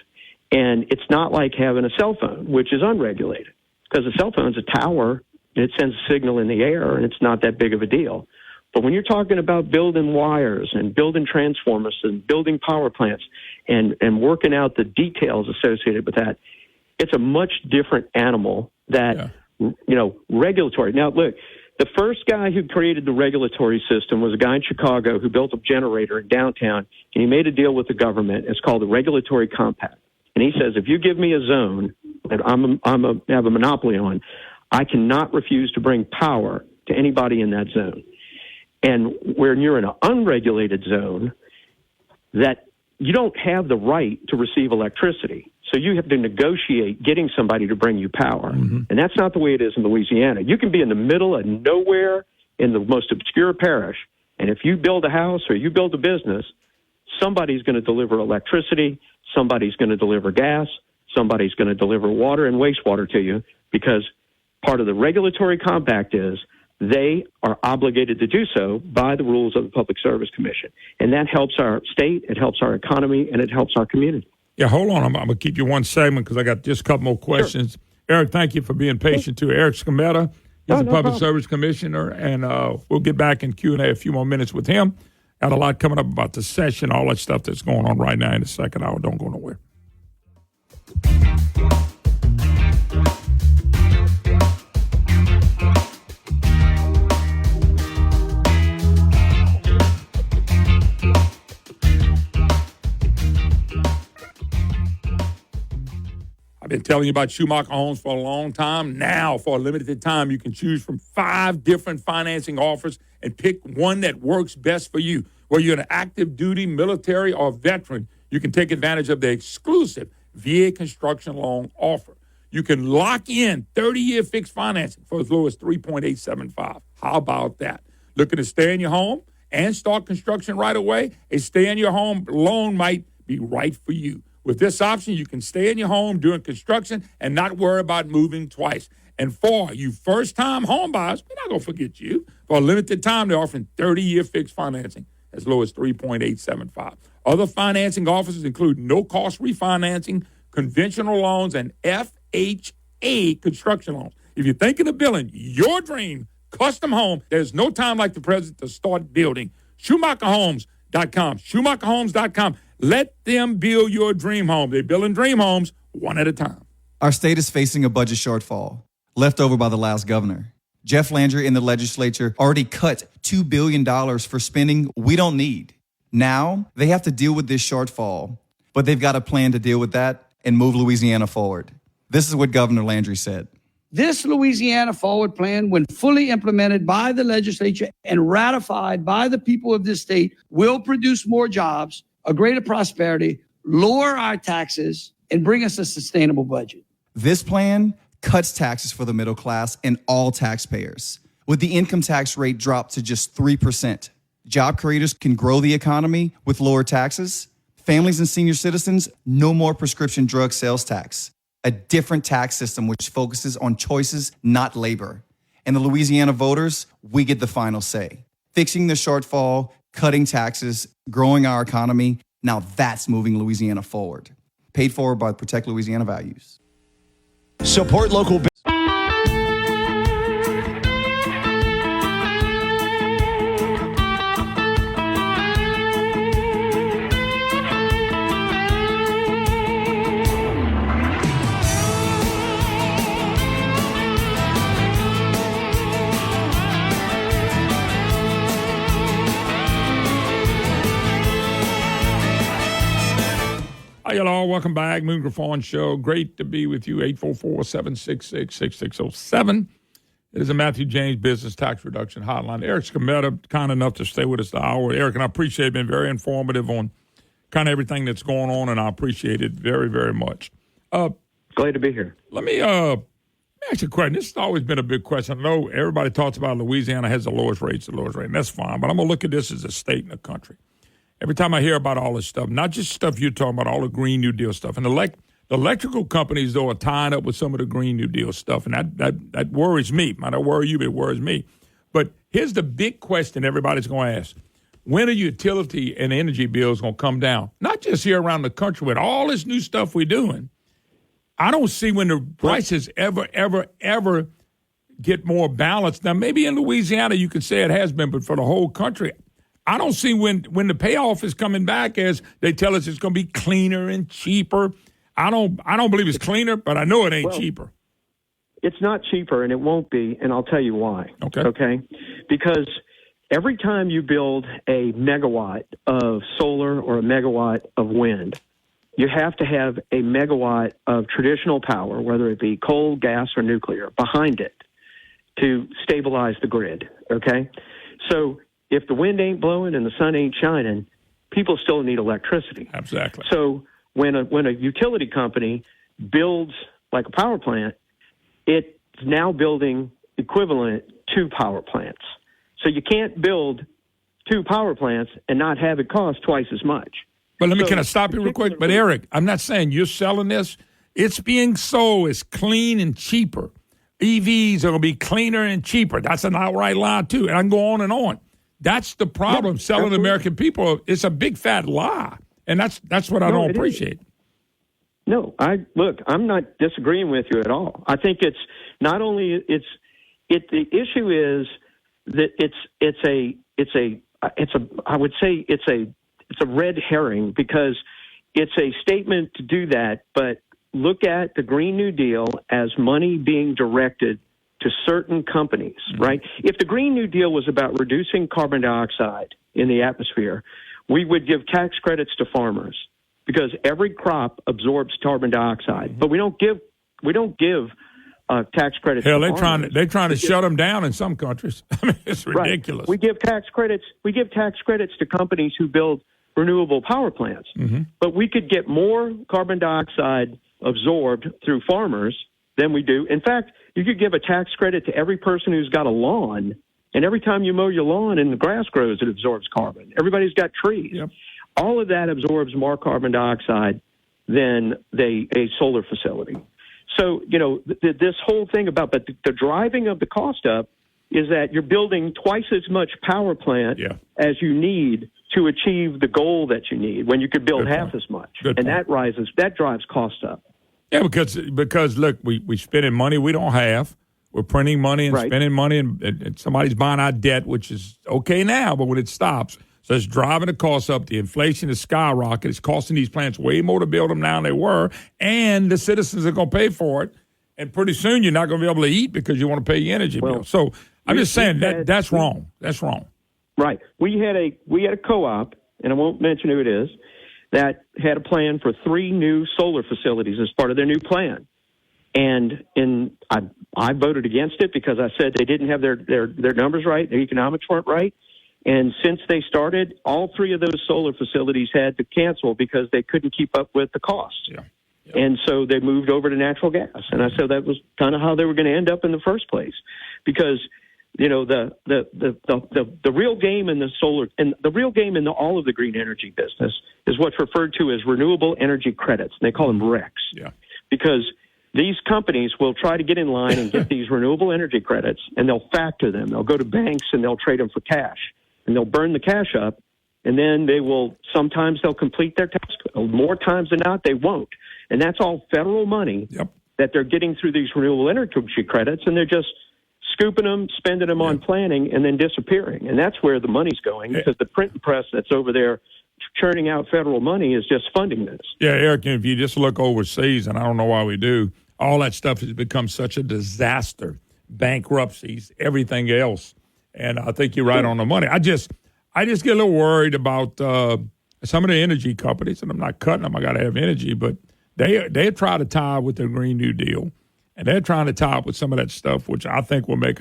And it's not like having a cell phone, which is unregulated, because a cell phone is a tower, and it sends a signal in the air, and it's not that big of a deal. But when you're talking about building wires and building transformers and building power plants and working out the details associated with that, it's a much different animal that, regulatory. Now, look, the first guy who created the regulatory system was a guy in Chicago who built a generator in downtown, and he made a deal with the government. It's called the Regulatory Compact. And he says, if you give me a zone that I have a monopoly on, I cannot refuse to bring power to anybody in that zone. And when you're in an unregulated zone, that you don't have the right to receive electricity. So you have to negotiate getting somebody to bring you power. Mm-hmm. And that's not the way it is in Louisiana. You can be in the middle of nowhere in the most obscure parish, and if you build a house or you build a business, somebody's going to deliver electricity, somebody's going to deliver gas, somebody's going to deliver water and wastewater to you, because part of the regulatory compact is they are obligated to do so by the rules of the Public Service Commission. And that helps our state, it helps our economy, and it helps our community. Yeah, hold on. I'm going to keep you one segment because I got just a couple more questions. Sure. Eric, thank you for being patient, too. Eric Scametta is the Public Service Commissioner, and we'll get back in Q&A a few more minutes with him. Got a lot coming up about the session, all that stuff that's going on right now in the second hour. Don't go nowhere. I've been telling you about Schumacher Homes for a long time. Now, for a limited time, you can choose from 5 different financing offers and pick one that works best for you. Whether you're an active duty, military, or veteran, you can take advantage of the exclusive VA construction loan offer. You can lock in 30-year fixed financing for as low as 3.875. How about that? Looking to stay in your home and start construction right away? A stay in your home loan might be right for you. With this option, you can stay in your home during construction and not worry about moving twice. And for you first-time home buyers, we're not going to forget you. For a limited time, they're offering 30-year fixed financing as low as 3.875. Other financing offers include no-cost refinancing, conventional loans, and FHA construction loans. If you're thinking of building your dream custom home, there's no time like the present to start building. SchumacherHomes.com. SchumacherHomes.com. Let them build your dream home. They're building dream homes one at a time. Our state is facing a budget shortfall, left over by the last governor. Jeff Landry and the legislature already cut $2 billion for spending we don't need. Now they have to deal with this shortfall, but they've got a plan to deal with that and move Louisiana forward. This is what Governor Landry said. This Louisiana Forward Plan, when fully implemented by the legislature and ratified by the people of this state, will produce more jobs, a greater prosperity, lower our taxes, and bring us a sustainable budget. This plan cuts taxes for the middle class and all taxpayers. With the income tax rate dropped to just 3%, job creators can grow the economy with lower taxes. Families and senior citizens, no more prescription drug sales tax. A different tax system which focuses on choices, not labor. And the Louisiana voters, we get the final say. Fixing the shortfall, cutting taxes, growing our economy, now that's moving Louisiana forward. Paid for by Protect Louisiana Values. Support local business. Hi, y'all. Welcome back. Moon Griffon Show. Great to be with you. 844-766-6607. It is a Matthew James Business Tax Reduction Hotline. Eric Scametta, kind enough to stay with us the hour. Eric, and I appreciate it. Been very informative on kind of everything that's going on, and I appreciate it very, very much. Glad to be here. Let me ask you a question. This has always been a big question. I know everybody talks about Louisiana has the lowest rates, and that's fine. But I'm going to look at this as a state in the country. Every time I hear about all this stuff, not just stuff you're talking about, all the Green New Deal stuff, and the electrical companies, though, are tying up with some of the Green New Deal stuff, and that worries me. Might not worry you, but it worries me. But here's the big question everybody's going to ask. When are utility and energy bills going to come down? Not just here around the country, with all this new stuff we're doing. I don't see when the prices ever get more balanced. Now, maybe in Louisiana you could say it has been, but for the whole country, I don't see when the payoff is coming back as they tell us it's going to be cleaner and cheaper. I don't believe it's cleaner, but I know it ain't cheaper. It's not cheaper, and it won't be, and I'll tell you why. Okay? Because every time you build a megawatt of solar or a megawatt of wind, you have to have a megawatt of traditional power, whether it be coal, gas, or nuclear, behind it to stabilize the grid, okay? So if the wind ain't blowing and the sun ain't shining, people still need electricity. Exactly. So when a utility company builds like a power plant, it's now building equivalent to power plants. So you can't build two power plants and not have it cost twice as much. But can I stop you real quick? But Eric, I'm not saying you're selling this. It's being sold as clean and cheaper. EVs are going to be cleaner and cheaper. That's an outright lie, too. And I can go on and on. That's the problem, selling the American people. It's a big fat lie, and that's what I don't appreciate. No, I'm not disagreeing with you at all. I think it's not only the issue is that I would say it's a red herring, because it's a statement to do that, but look at the Green New Deal as money being directed to certain companies, right? If the Green New Deal was about reducing carbon dioxide in the atmosphere, we would give tax credits to farmers, because every crop absorbs carbon dioxide. But we don't give tax credits. Hell, to farmers. they're trying to shut them down in some countries. I mean, it's ridiculous. Right. We give tax credits to companies who build renewable power plants. Mm-hmm. But we could get more carbon dioxide absorbed through farmers than we do. In fact, you could give a tax credit to every person who's got a lawn, and every time you mow your lawn and the grass grows, it absorbs carbon. Everybody's got trees. Yep. All of that absorbs more carbon dioxide than a solar facility. So, this whole thing about the driving of the cost up is that you're building twice as much power plant as you need to achieve the goal that you need when you could build half as much. And that drives costs up. Yeah, because look, we spending money we don't have. We're printing money and spending money, and somebody's buying our debt, which is okay now, but when it stops, so it's driving the costs up. The inflation is skyrocketing. It's costing these plants way more to build them now than they were, and the citizens are going to pay for it. And pretty soon you're not going to be able to eat because you want to pay your energy bill. So I'm just saying that's wrong. That's wrong. Right. We had a co-op, and I won't mention who it is, that had a plan for 3 new solar facilities as part of their new plan. And I voted against it because I said they didn't have their numbers right, their economics weren't right. And since they started, all 3 of those solar facilities had to cancel because they couldn't keep up with the costs. Yeah. And so they moved over to natural gas. And I said that was kind of how they were going to end up in the first place, because the real game in the solar and the real game in all of the green energy business is what's referred to as renewable energy credits. And they call them RECs. Yeah. Because these companies will try to get in line and get these renewable energy credits, and they'll factor them. They'll go to banks and they'll trade them for cash, and they'll burn the cash up, and then sometimes they'll complete their task. More times than not, they won't. And that's all federal money that they're getting through these renewable energy credits, and they're just scooping them, spending them on planning, and then disappearing. And that's where the money's going, because the printing press that's over there churning out federal money is just funding this. Yeah, Eric, if you just look overseas, and I don't know why we do, all that stuff has become such a disaster, bankruptcies, everything else. And I think you're right on the money. I just get a little worried about some of the energy companies, and I'm not cutting them. I got to have energy, but they try to tie with the Green New Deal, and they're trying to tie up with some of that stuff, which I think will make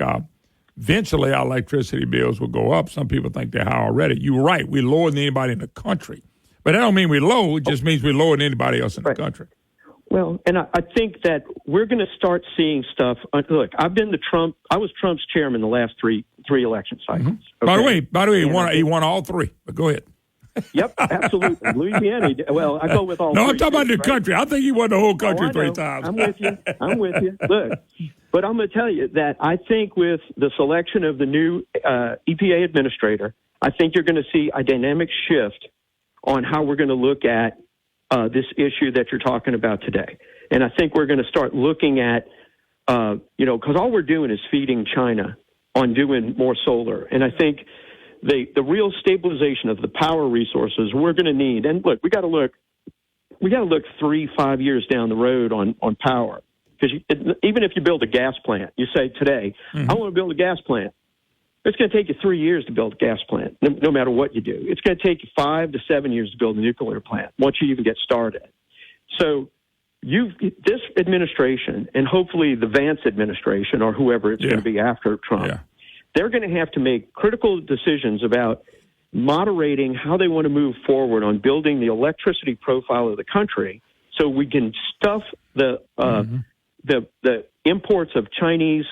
eventually our electricity bills will go up. Some people think they're high already. You're right. We're lower than anybody in the country. But that don't mean we're low. It just means we're lower than anybody else in the country. Well, and I think that we're going to start seeing stuff. Look, I was Trump's chairman the last three election cycles. Mm-hmm. Okay? By the way, he won all 3. But go ahead. Yep, absolutely. Louisiana. Well, I go with all. No, 3 I'm talking about the country. I think he won the whole country 3 know. times. I'm with you. Look, but I'm going to tell you that I think with the selection of the new EPA administrator, I think you're going to see a dynamic shift on how we're going to look at this issue that you're talking about today. And I think we're going to start looking at, because all we're doing is feeding China on doing more solar. And I think the real stabilization of the power resources we're going to need. And look, we got to look 3-5 years down the road on power. Because even if you build a gas plant, you say today, I want to build a gas plant. It's going to take you 3 years to build a gas plant, no matter what you do. It's going to take you 5 to 7 years to build a nuclear plant once you even get started. So this administration, and hopefully the Vance administration or whoever it's going to be after Trump, they're going to have to make critical decisions about moderating how they want to move forward on building the electricity profile of the country so we can stuff the imports of Chinese,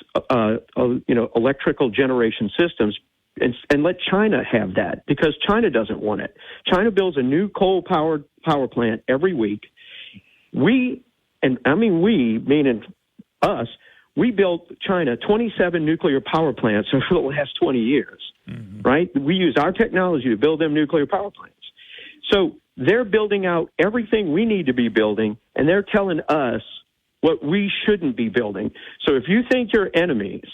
electrical generation systems and let China have that, because China doesn't want it. China builds a new coal-powered power plant every week. We, meaning us, we built China 27 nuclear power plants over the last 20 years, right? We use our technology to build them nuclear power plants. So they're building out everything we need to be building, and they're telling us what we shouldn't be building. So if you think your enemies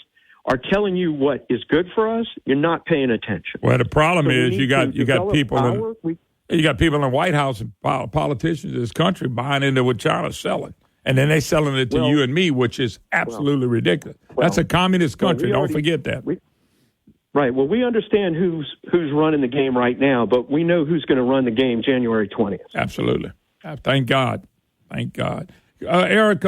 are telling you what is good for us, you're not paying attention. Well, the problem is you got people you got people in the White House and politicians in this country buying into what China's selling, and then they selling it to you and me, which is absolutely ridiculous. That's a communist country. Don't forget that. Right. Well, we understand who's running the game right now, but we know who's going to run the game January 20th. Absolutely. Thank God. Thank God. Eric,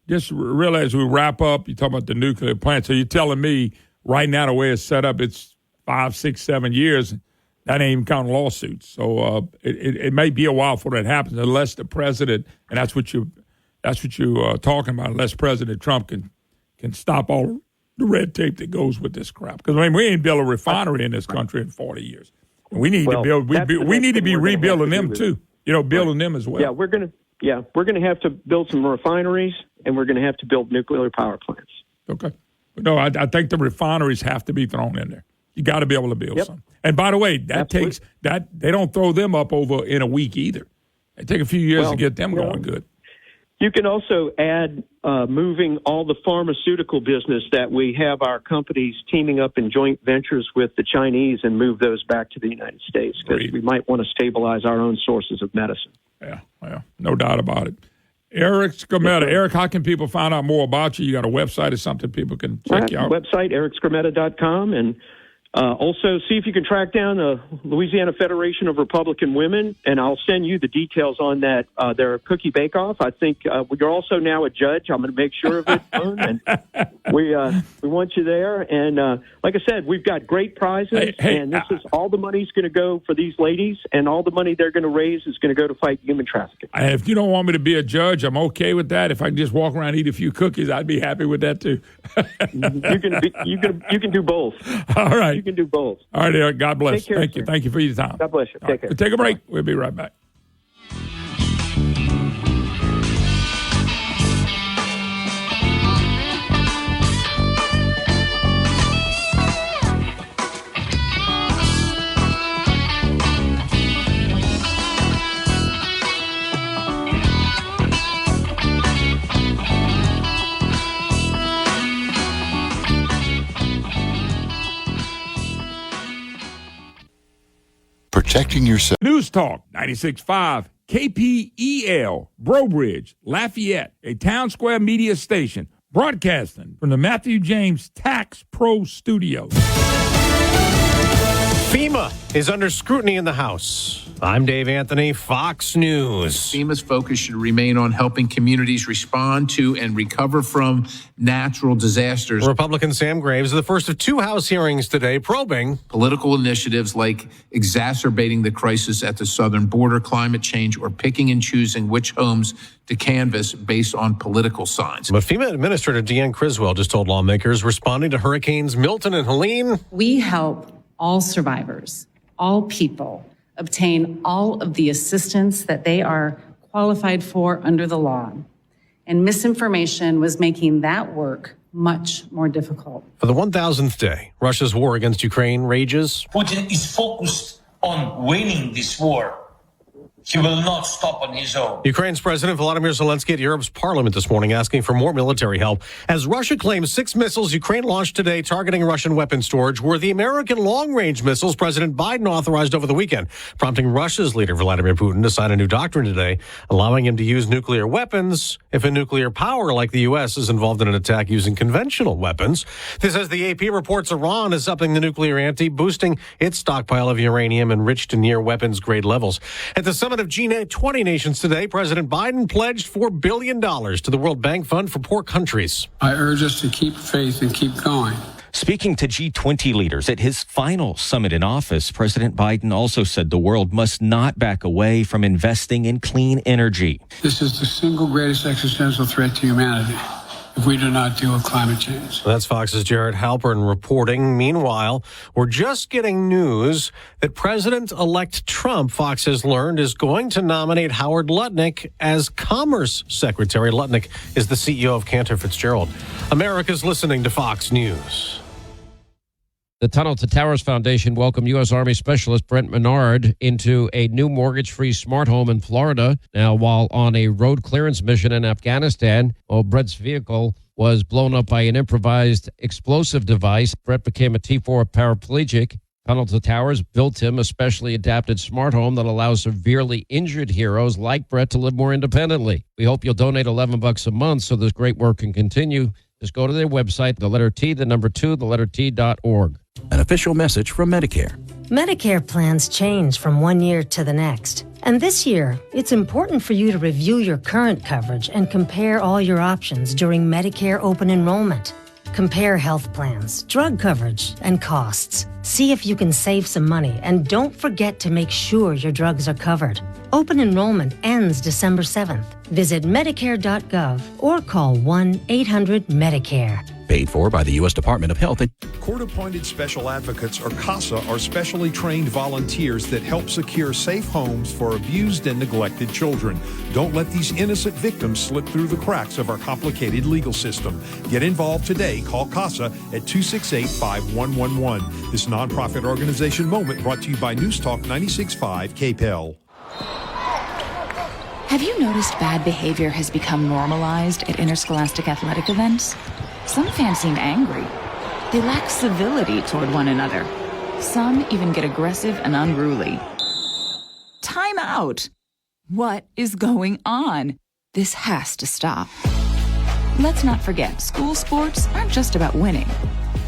just really as we wrap up, you're talking about the nuclear plant. So you're telling me right now the way it's set up, it's 5, 6, 7 years. That ain't even counting lawsuits. So it may be a while before that happens, unless the president, and that's what you're talking about, unless President Trump can stop all the red tape that goes with this crap. Because we ain't built a refinery in this country in 40 years. And we need to build. We need to be rebuilding them too. Building them as well. Yeah, we're gonna Yeah, we're going to have to build some refineries, and we're going to have to build nuclear power plants. Okay. No, I think the refineries have to be thrown in there. You got to be able to build some. And by the way, that takes that they don't throw them up over in a week either. It take a few years to get them going good. You can also add moving all the pharmaceutical business that we have our companies teaming up in joint ventures with the Chinese and move those back to the United States because we might want to stabilize our own sources of medicine. Yeah, no doubt about it. Eric Skrmetta. Eric, how can people find out more about you? You got a website or something people can check you out? Website, ericskrmetta.com, and also see if you can track down the Louisiana Federation of Republican Women, and I'll send you the details on that. Their cookie bake-off. I think you're also now a judge. I'm going to make sure of it, and we want you there. And like I said, we've got great prizes, and this is all the money's going to go for these ladies, and all the money they're going to raise is going to go to fight human trafficking. If you don't want me to be a judge, I'm okay with that. If I can just walk around and eat a few cookies, I'd be happy with that too. You can do both. All right. You can do both. All right, Eric. God bless. Take care, Thank you. Thank you for your time. God bless you. Take care. We'll take a break. We'll be right back. Protecting yourself. News Talk 96.5 KPEL, Brobridge, Lafayette, a Town Square media station, broadcasting from the Matthew James Tax Pro Studios. FEMA is under scrutiny in the House. I'm Dave Anthony, Fox News. FEMA's focus should remain on helping communities respond to and recover from natural disasters. Republican Sam Graves is the first of two House hearings today probing political initiatives like exacerbating the crisis at the southern border, climate change, or picking and choosing which homes to canvass based on political signs. But FEMA Administrator Deanne Criswell just told lawmakers responding to Hurricanes Milton and Helene. We help all survivors, all people, obtain all of the assistance that they are qualified for under the law. And misinformation was making that work much more difficult. For the 1,000th day, Russia's war against Ukraine rages. Putin is focused on winning this war. He will not stop on his own. Ukraine's President Volodymyr Zelensky at Europe's parliament this morning asking for more military help as Russia claims 6 missiles Ukraine launched today targeting Russian weapon storage were the American long-range missiles President Biden authorized over the weekend, prompting Russia's leader Vladimir Putin to sign a new doctrine today, allowing him to use nuclear weapons if a nuclear power like the U.S. is involved in an attack using conventional weapons. This as the AP reports Iran is upping the nuclear ante, boosting its stockpile of uranium enriched to near weapons-grade levels. At the summit of G20 nations today, President Biden pledged $4 billion to the World Bank Fund for Poor Countries. I urge us to keep faith and keep going. Speaking to G20 leaders at his final summit in office, President Biden also said the world must not back away from investing in clean energy. This is the single greatest existential threat to humanity if we do not deal with climate change. That's Fox's Jared Halpern reporting. Meanwhile, we're just getting news that President-elect Trump, Fox has learned, is going to nominate Howard Lutnick as Commerce Secretary. Lutnick is the CEO of Cantor Fitzgerald. America's listening to Fox News. The Tunnel to Towers Foundation welcomed U.S. Army Specialist Brent Menard into a new mortgage-free smart home in Florida. Now, while on a road clearance mission in Afghanistan, Brent's vehicle was blown up by an improvised explosive device. Brent became a T4 paraplegic. Tunnel to Towers built him a specially adapted smart home that allows severely injured heroes like Brett to live more independently. We hope you'll donate $11 a month so this great work can continue. Just go to their website, the letter T, the number 2, the letter T.org. An official message from Medicare. Medicare plans change from one year to the next. And this year, it's important for you to review your current coverage and compare all your options during Medicare open enrollment. Compare health plans, drug coverage, and costs. See if you can save some money, and don't forget to make sure your drugs are covered. Open enrollment ends December 7th. Visit Medicare.gov or call 1-800-MEDICARE. Paid for by the U.S. Department of Health. Court-appointed special advocates, or CASA, are specially trained volunteers that help secure safe homes for abused and neglected children. Don't let these innocent victims slip through the cracks of our complicated legal system. Get involved today. Call CASA at 268-5111. This nonprofit organization moment brought to you by News Talk 96.5 KPEL. Have you noticed bad behavior has become normalized at interscholastic athletic events? Some fans seem angry. They lack civility toward one another. Some even get aggressive and unruly. Time out! What is going on? This has to stop. Let's not forget, school sports aren't just about winning.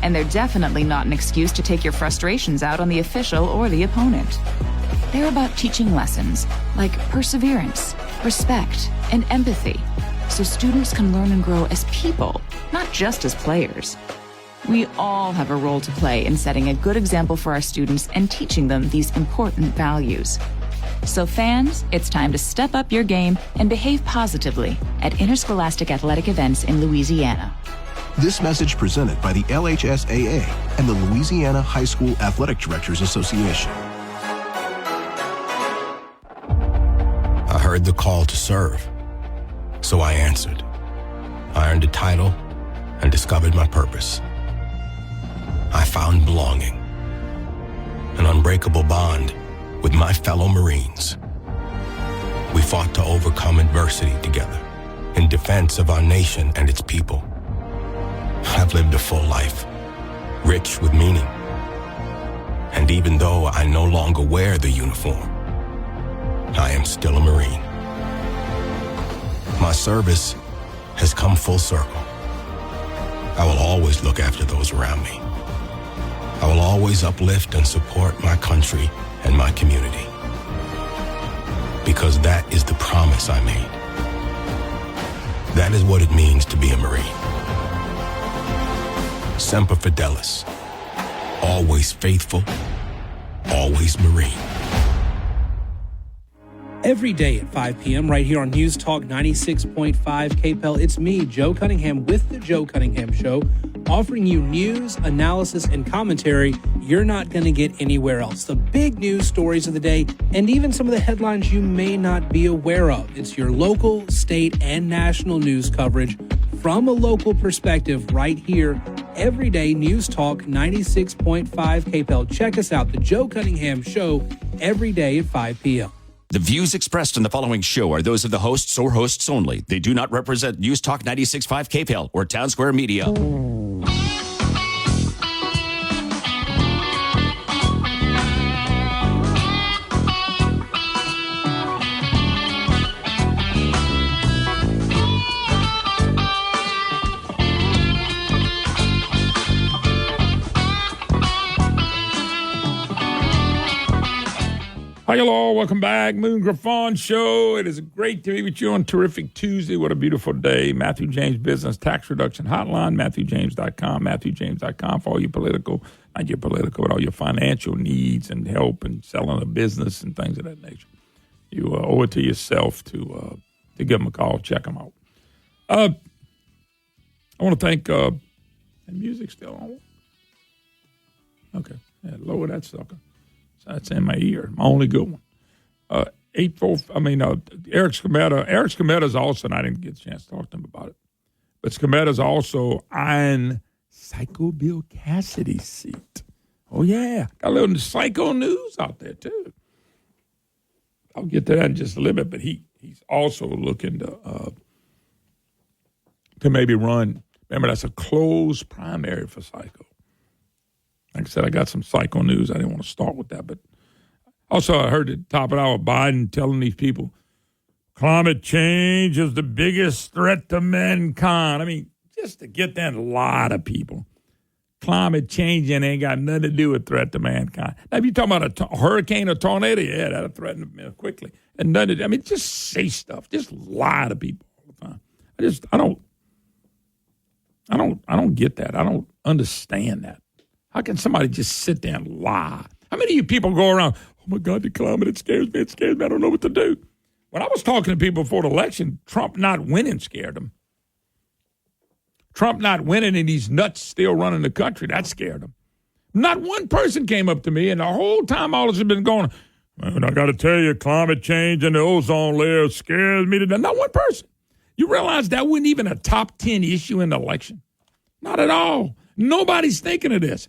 And they're definitely not an excuse to take your frustrations out on the official or the opponent. They're about teaching lessons like perseverance, respect, and empathy, so students can learn and grow as people, not just as players. We all have a role to play in setting a good example for our students and teaching them these important values. So fans, it's time to step up your game and behave positively at interscholastic athletic events in Louisiana. This message presented by the LHSAA and the Louisiana High School Athletic Directors Association. I heard the call to serve, so I answered. I earned a title and discovered my purpose. I found belonging, an unbreakable bond with my fellow Marines. We fought to overcome adversity together in defense of our nation and its people. I've lived a full life, rich with meaning. And even though I no longer wear the uniform, I am still a Marine. My service has come full circle. I will always look after those around me. I will always uplift and support my country and my community. Because that is the promise I made. That is what it means to be a Marine. Semper Fidelis. Always faithful, always Marine. Every day at 5 p.m. right here on News Talk 96.5 KPEL, it's me, Joe Cunningham, with The Joe Cunningham Show, offering you news, analysis, and commentary you're not going to get anywhere else. The big news stories of the day, and even some of the headlines you may not be aware of. It's your local, state, and national news coverage from a local perspective right here. Every day, News Talk 96.5 KPEL. Check us out, The Joe Cunningham Show, every day at 5 p.m. The views expressed in the following show are those of the hosts or hosts only. They do not represent News Talk 96.5 KPEL or Town Square Media. Hi, hello. Welcome back. Moon Griffon Show. It is great to be with you on Terrific Tuesday. What a beautiful day. Matthew James Business Tax Reduction Hotline, MatthewJames.com, MatthewJames.com for all your political, not your political, but all your financial needs and help and selling a business and things of that nature. You owe it to yourself to give them a call. Check them out. I want to thank, the music still on? Okay. Yeah, lower that sucker. That's in my ear. My only good one. Eric Scametta. Eric Scametta is also, and I didn't get a chance to talk to him about it, but Scametta is also eyeing Psycho Bill Cassidy's seat. Oh, yeah. Got a little psycho news out there, too. I'll get to that in just a little bit, but he's also looking to maybe run. Remember, that's a closed primary for Psycho. Like I said, I got some psycho news. I didn't want to start with that. But also, I heard at the top of the hour, Biden telling these people, climate change is the biggest threat to mankind. I mean, just to get that, a lot of people. Climate change ain't got nothing to do with threat to mankind. Now, if you're talking about a hurricane or tornado, yeah, that'll threaten them quickly. And none of, just say stuff. Just lie to people all the time. I don't get that. I don't understand that. How can somebody just sit there and lie? How many of you people go around, oh, my God, the climate, it scares me, I don't know what to do. When I was talking to people before the election, Trump not winning scared them. Trump not winning and these nuts still running the country. That scared them. Not one person came up to me, and the whole time all this has been going, man, I got to tell you, climate change and the ozone layer scares me to death. Not one person. You realize that wasn't even a top 10 issue in the election? Not at all. Nobody's thinking of this.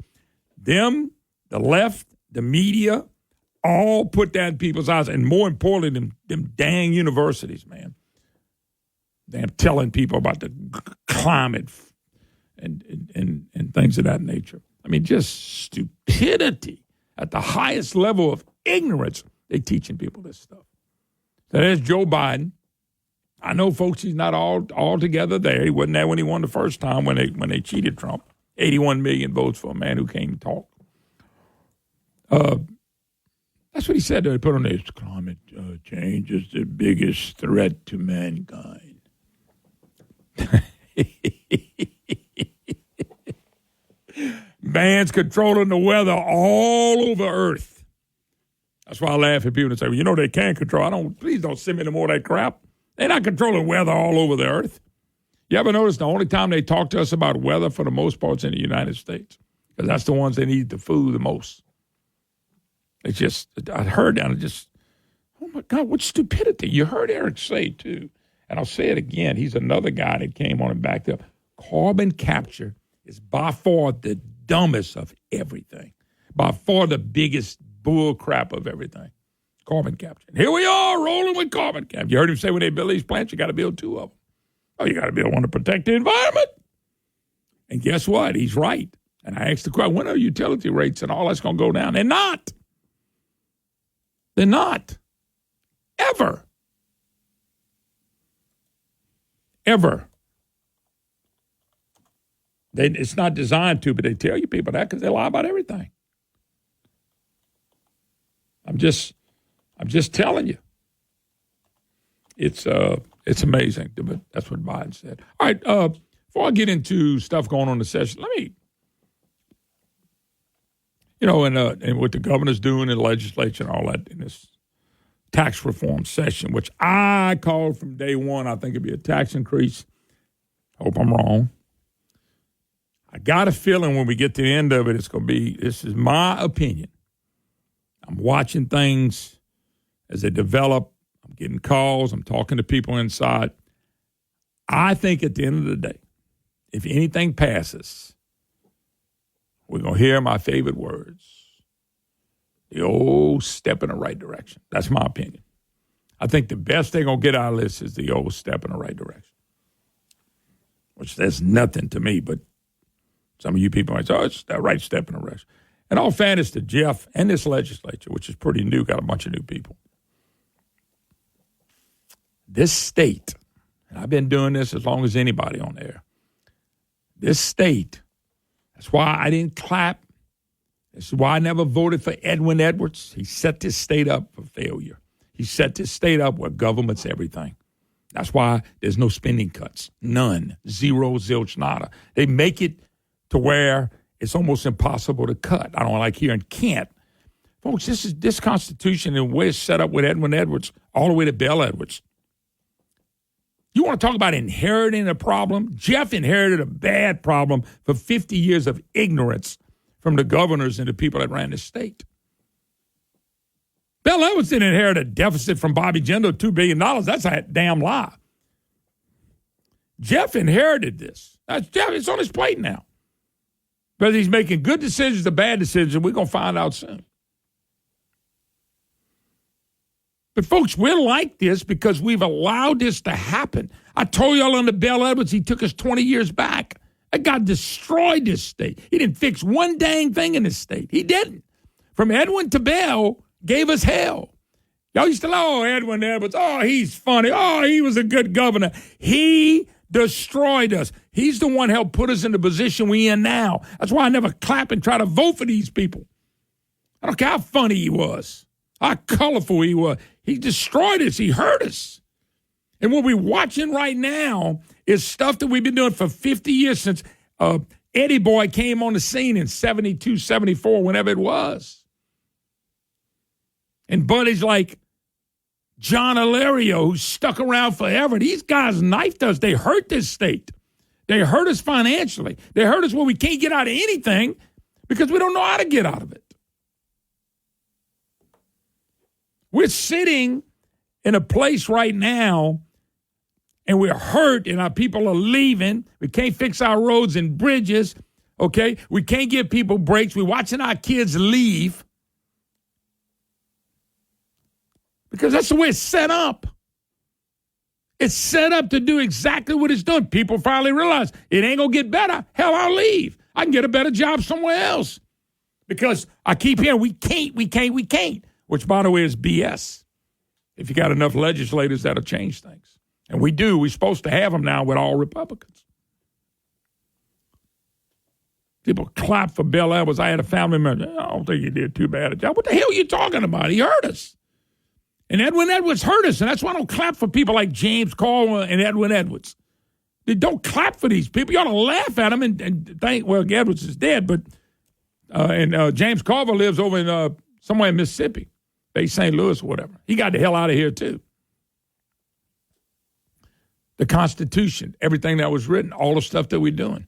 Them, the left, the media, all put that in people's eyes. And more importantly, them dang universities, man. They're telling people about the climate and things of that nature. I mean, just stupidity at the highest level of ignorance. They're teaching people this stuff. So there's Joe Biden. I know, folks, he's not all together there. He wasn't there when he won the first time when they cheated Trump. 81 million votes for a man who can't talk. That's what he said. They put on this: climate change is the biggest threat to mankind. Man's controlling the weather all over Earth. That's why I laugh at people that say, well, you know, they can control. Please don't send me no more of that crap. They're not controlling weather all over the earth. You ever notice the only time they talk to us about weather for the most part is in the United States? Because that's the ones they need the food the most. It's just, I heard that and just, oh my God, what stupidity. You heard Eric say too, and I'll say it again. He's another guy that came on and backed up. Carbon capture is by far the dumbest of everything. By far the biggest bull crap of everything. Carbon capture. And here we are rolling with carbon capture. You heard him say when they build these plants, you got to build 2 of them. Oh, you got to build one to protect the environment. And guess what? He's right. And I asked the question, when are utility rates and all that's going to go down? They're not. They're not. Ever. Ever. It's not designed to, but they tell you people that because they lie about everything. I'm just telling you. It's amazing, but that's what Biden said. All right, before I get into stuff going on in the session, let me, and what the governor's doing in the legislature and all that in this tax reform session, which I called from day one, I think it'd be a tax increase. Hope I'm wrong. I got a feeling when we get to the end of it, it's going to be, this is my opinion. I'm watching things as they develop. I'm getting calls. I'm talking to people inside. I think at the end of the day, if anything passes, we're going to hear my favorite words. The old step in the right direction. That's my opinion. I think the best they're going to get out of this is the old step in the right direction. Which there's nothing to me, but some of you people might say, oh, it's that right step in the direction. In all fairness to Jeff and this legislature, which is pretty new, got a bunch of new people. This state, and I've been doing this as long as anybody on there, this state, that's why I didn't clap. This is why I never voted for Edwin Edwards. He set this state up for failure. He set this state up where government's everything. That's why there's no spending cuts. None. Zero, zilch, nada. They make it to where it's almost impossible to cut. I don't like hearing can't. Folks, this Constitution and the way it's set up with Edwin Edwards all the way to Bell Edwards. You want to talk about inheriting a problem? Jeff inherited a bad problem for 50 years of ignorance from the governors and the people that ran the state. Bell Edwards didn't inherit a deficit from Bobby Jindal of $2 billion. That's a damn lie. Jeff inherited this. Jeff, it's on his plate now. Whether he's making good decisions or bad decisions, we're going to find out soon. But, folks, we're like this because we've allowed this to happen. I told y'all under Bell Edwards, he took us 20 years back. That guy destroyed this state. He didn't fix one dang thing in this state. He didn't. From Edwin to Bell, gave us hell. Y'all used to know, oh, Edwin Edwards, oh, he's funny. Oh, he was a good governor. He destroyed us. He's the one who helped put us in the position we're in now. That's why I never clap and try to vote for these people. I don't care how funny he was, how colorful he was. He destroyed us. He hurt us. And what we're watching right now is stuff that we've been doing for 50 years since Eddie Boy came on the scene in 72, 74, whenever it was. And buddies like John Alario, who stuck around forever. These guys knifed us. They hurt this state. They hurt us financially. They hurt us when we can't get out of anything because we don't know how to get out of it. We're sitting in a place right now and we're hurt and our people are leaving. We can't fix our roads and bridges, okay? We can't give people breaks. We're watching our kids leave because that's the way it's set up. It's set up to do exactly what it's doing. People finally realize it ain't going to get better. Hell, I'll leave. I can get a better job somewhere else because I keep hearing we can't, which, by the way, is BS. If you got enough legislators, that'll change things. And we do. We're supposed to have them now with all Republicans. People clap for Bill Edwards. I had a family member. I don't think he did too bad a job. What the hell are you talking about? He hurt us. And Edwin Edwards hurt us, and that's why I don't clap for people like James Carville and Edwin Edwards. They don't clap for these people. You ought to laugh at them and think, well, Edwards is dead, but James Carville lives over in somewhere in Mississippi, Bay St. Louis or whatever. He got the hell out of here, too. The Constitution, everything that was written, all the stuff that we're doing.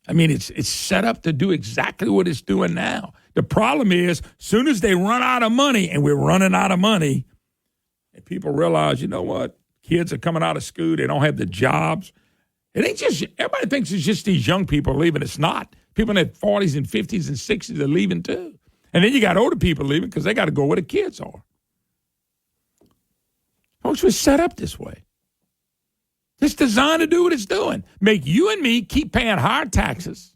I mean, it's set up to do exactly what it's doing now. The problem is, soon as they run out of money, and we're running out of money, and people realize, you know what? Kids are coming out of school. They don't have the jobs. It ain't just, everybody thinks it's just these young people leaving. It's not. People in their 40s and 50s and 60s are leaving too. And then you got older people leaving because they got to go where the kids are. Folks, we're set up this way. It's designed to do what it's doing. Make you and me keep paying higher taxes.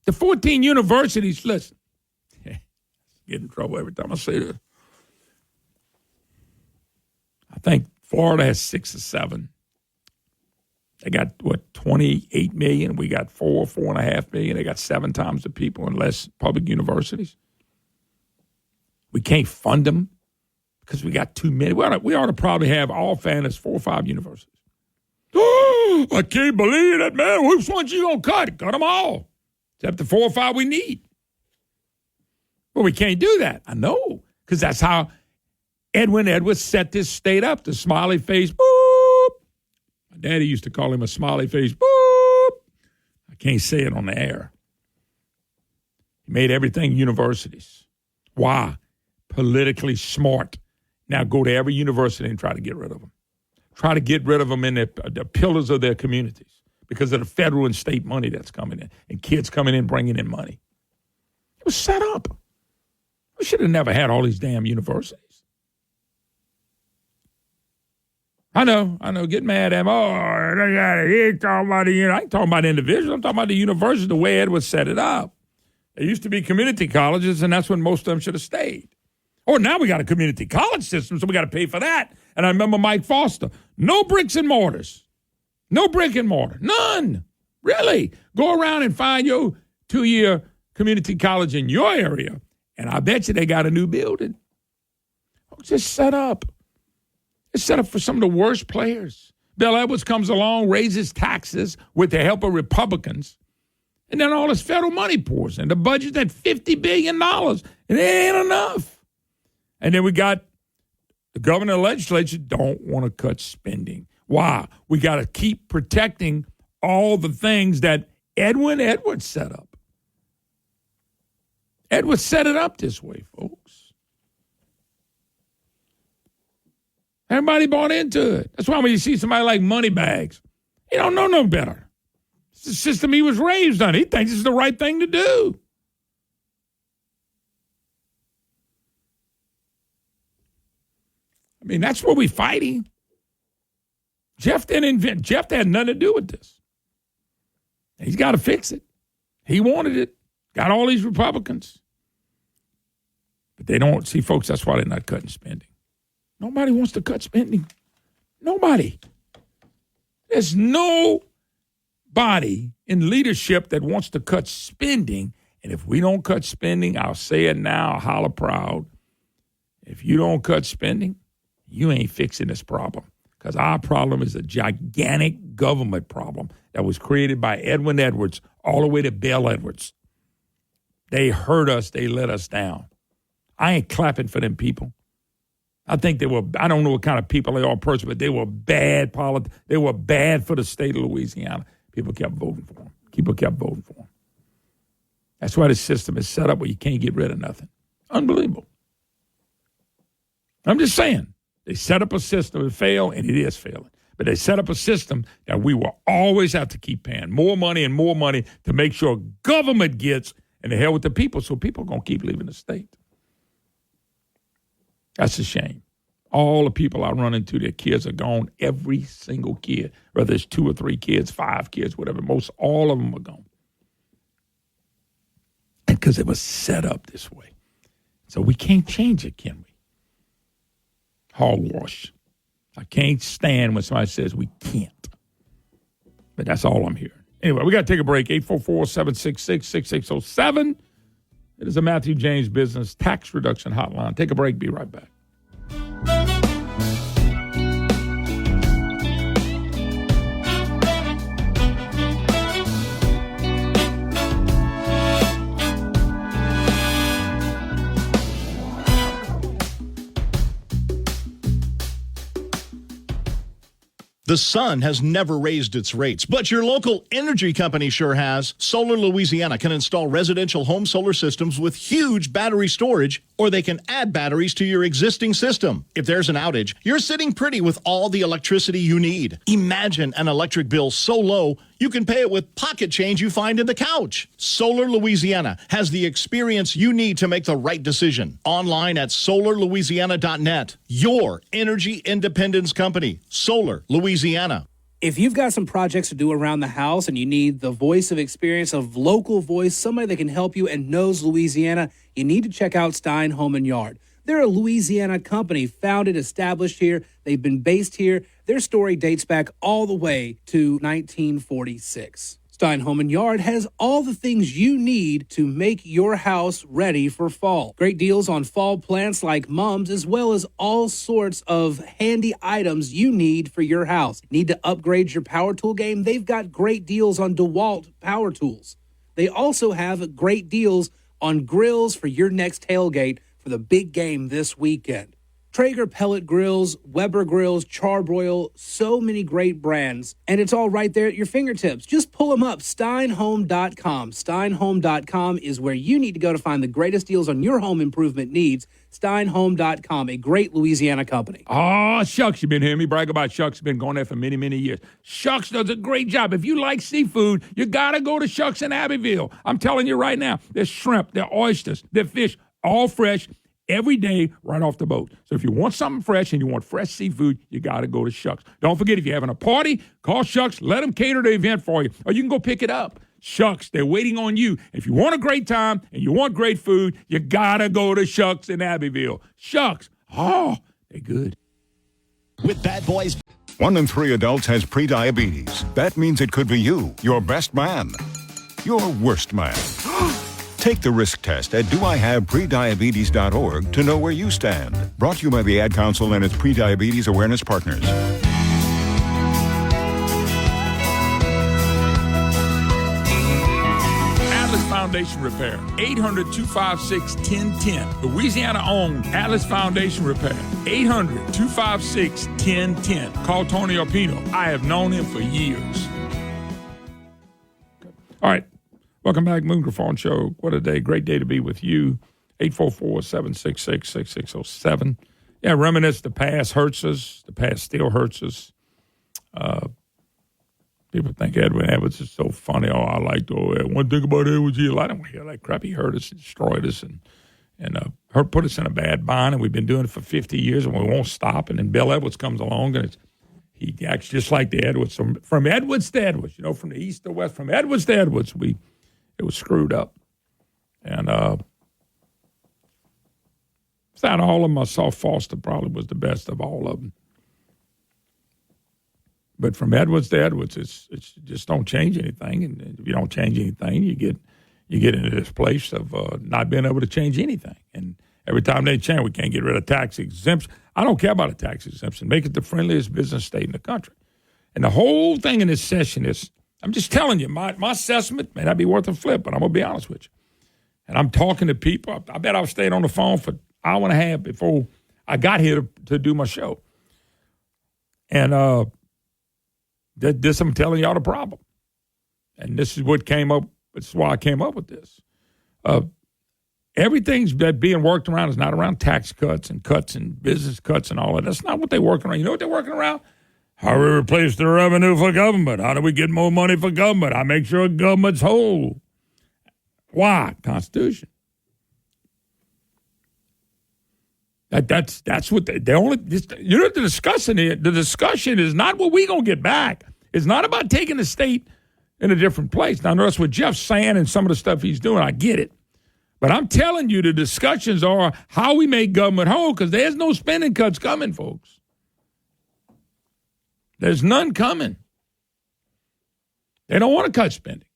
The 14 universities, listen, get in trouble every time I say this. I think Florida has 6 or 7. They got, 28 million? We got 4.5 million. They got 7 times the people in less public universities. We can't fund them because we got too many. We ought to probably have all fairness 4 or 5 universities. Oh, I can't believe that, man. Which ones you going to cut? Cut them all. Except the 4 or 5 we need. But we can't do that. I know, because that's how Edwin Edwards set this state up, the smiley face, boop. My daddy used to call him a smiley face, boop. I can't say it on the air. He made everything universities. Why? Politically smart. Now go to every university and try to get rid of them. Try to get rid of them in the pillars of their communities because of the federal and state money that's coming in and kids coming in bringing in money. It was set up. We should have never had all these damn universities. I know, get mad at him. Oh, he ain't talking about I ain't talking about individuals. I'm talking about the university, the way Edwards set it up. There used to be community colleges, and that's when most of them should have stayed. Or now we got a community college system, so we got to pay for that. And I remember Mike Foster. No bricks and mortars. No brick and mortar. None. Really. Go around and find your 2-year community college in your area, and I bet you they got a new building. It's just set up. It's set up for some of the worst players. Bill Edwards comes along, raises taxes with the help of Republicans, and then all this federal money pours in. The budget's at $50 billion, and it ain't enough. And then we got the governor and the legislature don't want to cut spending. Why? We got to keep protecting all the things that Edwin Edwards set up. Edwards set it up this way, folks. Everybody bought into it. That's why when you see somebody like Moneybags, he don't know no better. It's the system he was raised on. He thinks it's the right thing to do. I mean, that's what we're fighting. Jeff didn't invent. Jeff had nothing to do with this. He's got to fix it. He wanted it. Got all these Republicans. But they don't see, folks, that's why they're not cutting spending. Nobody wants to cut spending. Nobody. There's nobody in leadership that wants to cut spending. And if we don't cut spending, I'll say it now, I'll holler proud. If you don't cut spending, you ain't fixing this problem. Because our problem is a gigantic government problem that was created by Edwin Edwards all the way to Bill Edwards. They hurt us. They let us down. I ain't clapping for them people. I think they were, I don't know what kind of people they are personally, but they were bad They were bad for the state of Louisiana. People kept voting for them. People kept voting for them. That's why the system is set up where you can't get rid of nothing. Unbelievable. I'm just saying, they set up a system to fail, and it is failing. But they set up a system that we will always have to keep paying more money and more money to make sure government gets, and the hell with the people, so people are going to keep leaving the state. That's a shame. All the people I run into, their kids are gone. Every single kid, whether it's 2 or 3 kids, 5 kids, whatever, most all of them are gone. Because it was set up this way. So we can't change it, can we? Hogwash. I can't stand when somebody says we can't. But that's all I'm hearing. Anyway, we got to take a break. 844-766-6607. It is a Matthew James Business Tax Reduction Hotline. Take a break. Be right back. The sun has never raised its rates, but your local energy company sure has. Solar Louisiana can install residential home solar systems with huge battery storage, or they can add batteries to your existing system. If there's an outage, you're sitting pretty with all the electricity you need. Imagine an electric bill so low, you can pay it with pocket change you find in the couch. Solar Louisiana has the experience you need to make the right decision. Online at solarlouisiana.net. Your energy independence company, Solar Louisiana. If you've got some projects to do around the house and you need the voice of experience, of local voice, somebody that can help you and knows Louisiana, you need to check out Stein Home & Yard. They're a Louisiana company, founded, established here. They've been based here. Their story dates back all the way to 1946. Stein Home & Yard has all the things you need to make your house ready for fall. Great deals on fall plants like mums, as well as all sorts of handy items you need for your house. Need to upgrade your power tool game? They've got great deals on DeWalt power tools. They also have great deals on grills for your next tailgate for the big game this weekend. Traeger pellet grills, Weber grills, Charbroil, so many great brands. And it's all right there at your fingertips. Just pull them up, steinhome.com. Steinhome.com is where you need to go to find the greatest deals on your home improvement needs. Steinhome.com, a great Louisiana company. Oh, Shucks, you've been hearing me brag about Shucks. Been going there for many, many years. Shucks does a great job. If you like seafood, you got to go to Shucks in Abbeville. I'm telling you right now, there's shrimp, there's oysters, there's fish, all fresh, every day right off the boat. So if you want something fresh and you want fresh seafood, you got to go to Shucks. Don't forget, if you're having a party, call Shucks. Let them cater the event for you. Or you can go pick it up. Shucks, they're waiting on you. If you want a great time and you want great food, you got to go to Shucks in Abbeville. Shucks, oh, they're good. With Bad Boys. 1 in 3 adults has prediabetes. That means it could be you, your best man, your worst man. Take the risk test at doihaveprediabetes.org to know where you stand. Brought to you by the Ad Council and its Prediabetes Awareness Partners. Atlas Foundation Repair, 800-256-1010. Louisiana-owned Atlas Foundation Repair, 800-256-1010. Call Tony Arpino. I have known him for years. All right. Welcome back, Moon Griffon Show. What a day. Great day to be with you. 844-766-6607. Yeah, reminisce. The past hurts us. The past still hurts us. People think Edwin Edwards is so funny. Oh, I like one thing about Edwards. I don't hear that crap. He hurt us, destroyed us, and put us in a bad bind, and we've been doing it for 50 years, and we won't stop. And then Bill Edwards comes along, and he acts just like the Edwards. From Edwards to Edwards, from the east to west, from Edwards to Edwards, it was screwed up. And it's not all of them. I saw Foster probably was the best of all of them. But from Edwards to Edwards, it's just don't change anything. And if you don't change anything, you get into this place of not being able to change anything. And every time they change, we can't get rid of tax exemption. I don't care about a tax exemption. Make it the friendliest business state in the country. And the whole thing in this session is, I'm just telling you, my assessment may not be worth a flip, but I'm going to be honest with you. And I'm talking to people. I bet I've stayed on the phone for an hour and a half before I got here to do my show. And this I'm telling y'all the problem. And this is what came up. This is why I came up with this. Everything's that being worked around is not around tax cuts and business cuts and all that. That's not what they're working around. You know what they're working around? How do we replace the revenue for government? How do we get more money for government? I make sure government's whole. Why? Constitution. That's what they only. You know what the discussion is? The discussion is not what we gonna get back. It's not about taking the state in a different place. Now, notice what Jeff's saying and some of the stuff he's doing. I get it. But I'm telling you, the discussions are how we make government whole, because there's no spending cuts coming, folks. There's none coming. They don't want to cut spending.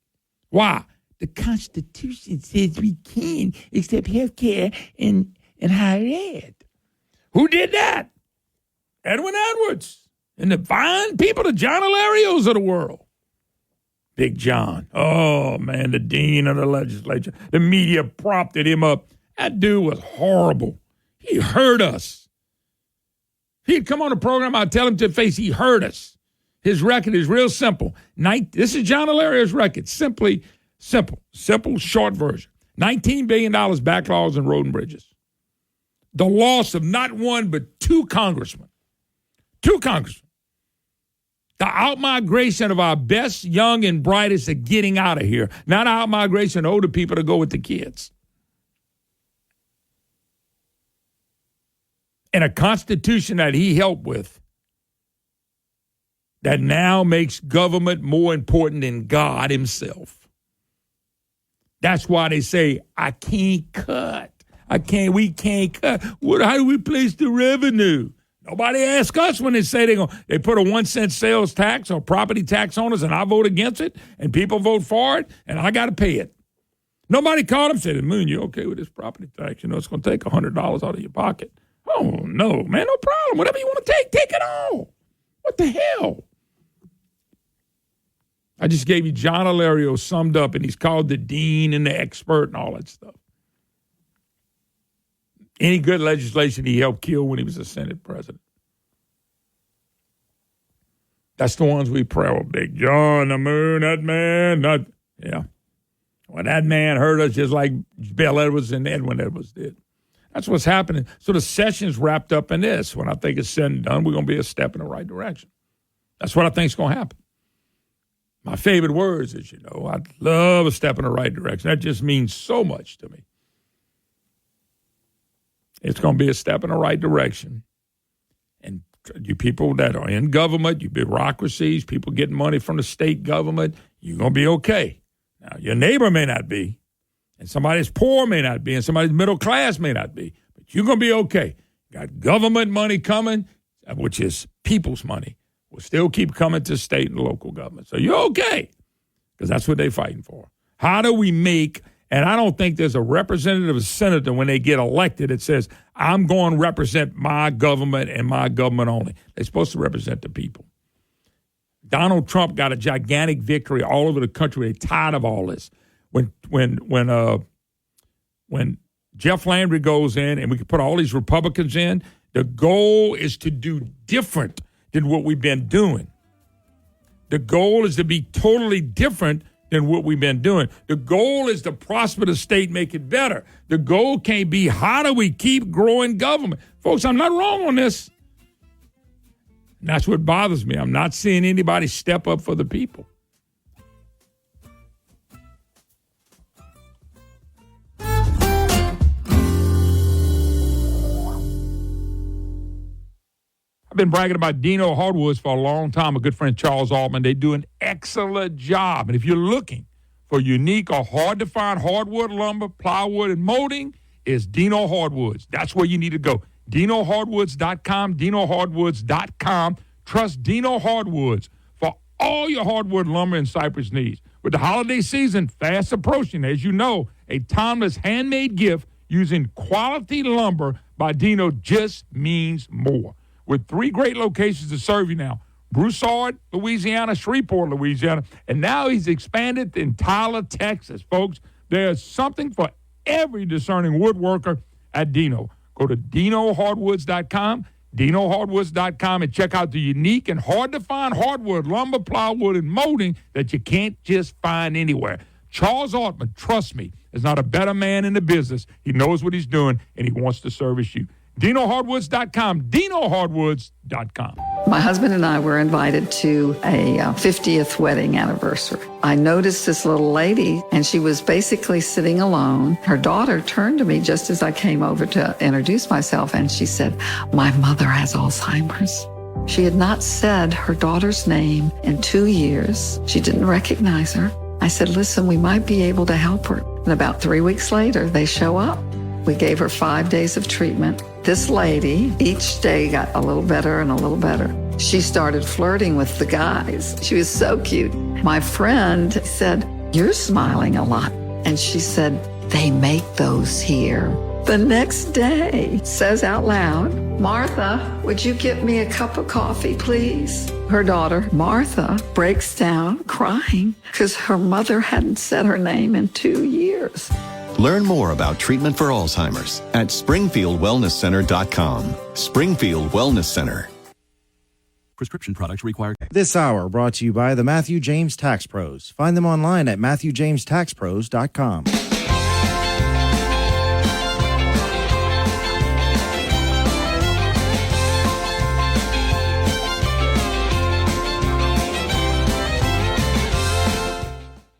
Why? The Constitution says we can, except health care and higher ed. Who did that? Edwin Edwards and the fine people, the John Hilarios of the world. Big John. Oh, man, the dean of the legislature. The media propped him up. That dude was horrible. He hurt us. He'd come on the program, I'd tell him to his face, he hurt us. His record is real simple. This is John Hilario's record. Simple, short version. $19 billion backlogs in road and bridges. The loss of not one but two congressmen. The out-migration of our best, young, and brightest are getting out of here. Not out-migration of older people to go with the kids. And a constitution that he helped with that now makes government more important than God himself. That's why they say, I can't cut. We can't cut. How do we place the revenue? Nobody asks us when they say they put a 1 cent sales tax or property tax on us, and I vote against it, and people vote for it, and I got to pay it. Nobody called them and said, Moon, you okay with this property tax? You know, it's going to take $100 out of your pocket. Oh, no, man, no problem. Whatever you want to take it all. What the hell? I just gave you John Hilario summed up, and he's called the dean and the expert and all that stuff. Any good legislation he helped kill when he was a Senate president. That's the ones we pray. Oh, Big John, the Moon, that man. Well, that man hurt us just like Bill Edwards and Edwin Edwards did. That's what's happening. So the session's wrapped up in this. When I think it's said and done, we're going to be a step in the right direction. That's what I think is going to happen. My favorite words is, I'd love a step in the right direction. That just means so much to me. It's going to be a step in the right direction. And you people that are in government, you bureaucracies, people getting money from the state government, you're going to be okay. Now, your neighbor may not be, and somebody's poor may not be, and somebody's middle class may not be, but you're going to be okay. Got government money coming, which is people's money, will still keep coming to state and local government. So you're okay, because that's what they're fighting for. How do we make... And I don't think there's a representative or senator when they get elected that says, I'm going to represent my government and my government only. They're supposed to represent the people. Donald Trump got a gigantic victory all over the country. They're tired of all this. When Jeff Landry goes in and we can put all these Republicans in, the goal is to do different than what we've been doing. The goal is to be totally different than what we've been doing. The goal is to prosper the state, make it better. The goal can't be how do we keep growing government. Folks, I'm not wrong on this. And that's what bothers me. I'm not seeing anybody step up for the people. I've been bragging about Dino Hardwoods for a long time. A good friend, Charles Altman. They do an excellent job. And if you're looking for unique or hard-to-find hardwood lumber, plywood, and molding, it's Dino Hardwoods. That's where you need to go. DinoHardwoods.com, DinoHardwoods.com. Trust Dino Hardwoods for all your hardwood lumber and cypress needs. With the holiday season fast approaching, as you know, a timeless handmade gift using quality lumber by Dino just means more. With 3 great locations to serve you now, Broussard, Louisiana, Shreveport, Louisiana, and now he's expanded in Tyler, Texas. Folks, there's something for every discerning woodworker at Dino. Go to DinoHardwoods.com, DinoHardwoods.com, and check out the unique and hard-to-find hardwood, lumber, plywood, and molding that you can't just find anywhere. Charles Altman, trust me, is not a better man in the business. He knows what he's doing, and he wants to service you. DinoHardwoods.com, DinoHardwoods.com. My husband and I were invited to a 50th wedding anniversary. I noticed this little lady, and she was basically sitting alone. Her daughter turned to me just as I came over to introduce myself, and she said, "My mother has Alzheimer's." She had not said her daughter's name in 2 years. She didn't recognize her. I said, "Listen, we might be able to help her." And about 3 weeks later, they show up. We gave her 5 days of treatment. This lady, each day got a little better and a little better. She started flirting with the guys. She was so cute. My friend said, "You're smiling a lot." And she said, "They make those here." The next day, says out loud, "Martha, would you get me a cup of coffee, please?" Her daughter, Martha, breaks down crying because her mother hadn't said her name in 2 years. Learn more about treatment for Alzheimer's at SpringfieldWellnessCenter.com. Springfield Wellness Center. Prescription products require. This hour brought to you by the Matthew James Tax Pros. Find them online at MatthewJamesTaxPros.com.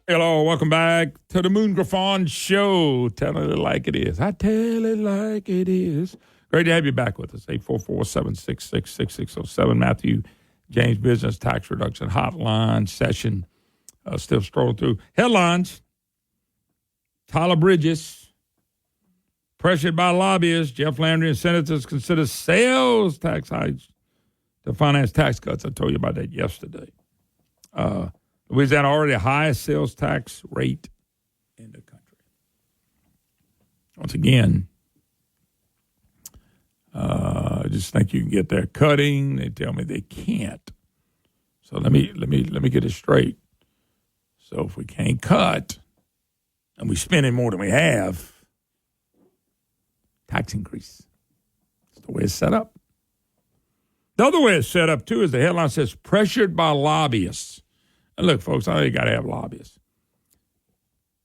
Hello, welcome back to the Moon Griffon Show. Telling it like it is. I tell it like it is. Great to have you back with us. 844-766-6607. Matthew James Business Tax Reduction Hotline session. Still scrolling through. Headlines. Tyler Bridges. Pressured by lobbyists. Jeff Landry and senators consider sales tax hikes to finance tax cuts. I told you about that yesterday. Louisiana already the highest sales tax rate in the country. Once again, I just think you can get there cutting. They tell me they can't. So let me get it straight. So if we can't cut and we're spending more than we have, tax increase. That's the way it's set up. The other way it's set up, too, is the headline says, pressured by lobbyists. And look, folks, I know you got to have lobbyists.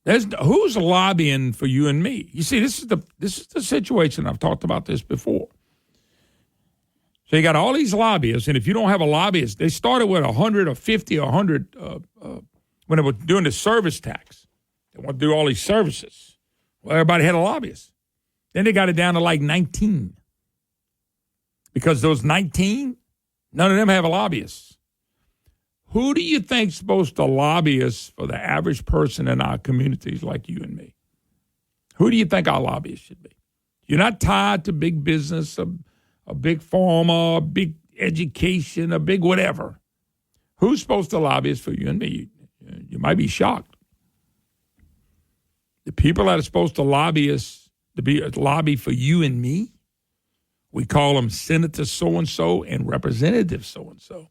Who's lobbying for you and me? You see, this is the situation. I've talked about this before. So you got all these lobbyists, and if you don't have a lobbyist, they started with 100 or 50 or 100 when they were doing the service tax. They want to do all these services. Well, everybody had a lobbyist. Then they got it down to like 19. Because those 19, none of them have a lobbyist. Who do you think's supposed to lobby us for the average person in our communities like you and me? Who do you think our lobbyists should be? You're not tied to big business, a big pharma, a big education, a big whatever. Who's supposed to lobby us for you and me? You might be shocked. The people that are supposed to lobby us, lobby for you and me, we call them Senator so-and-so and Representative so-and-so.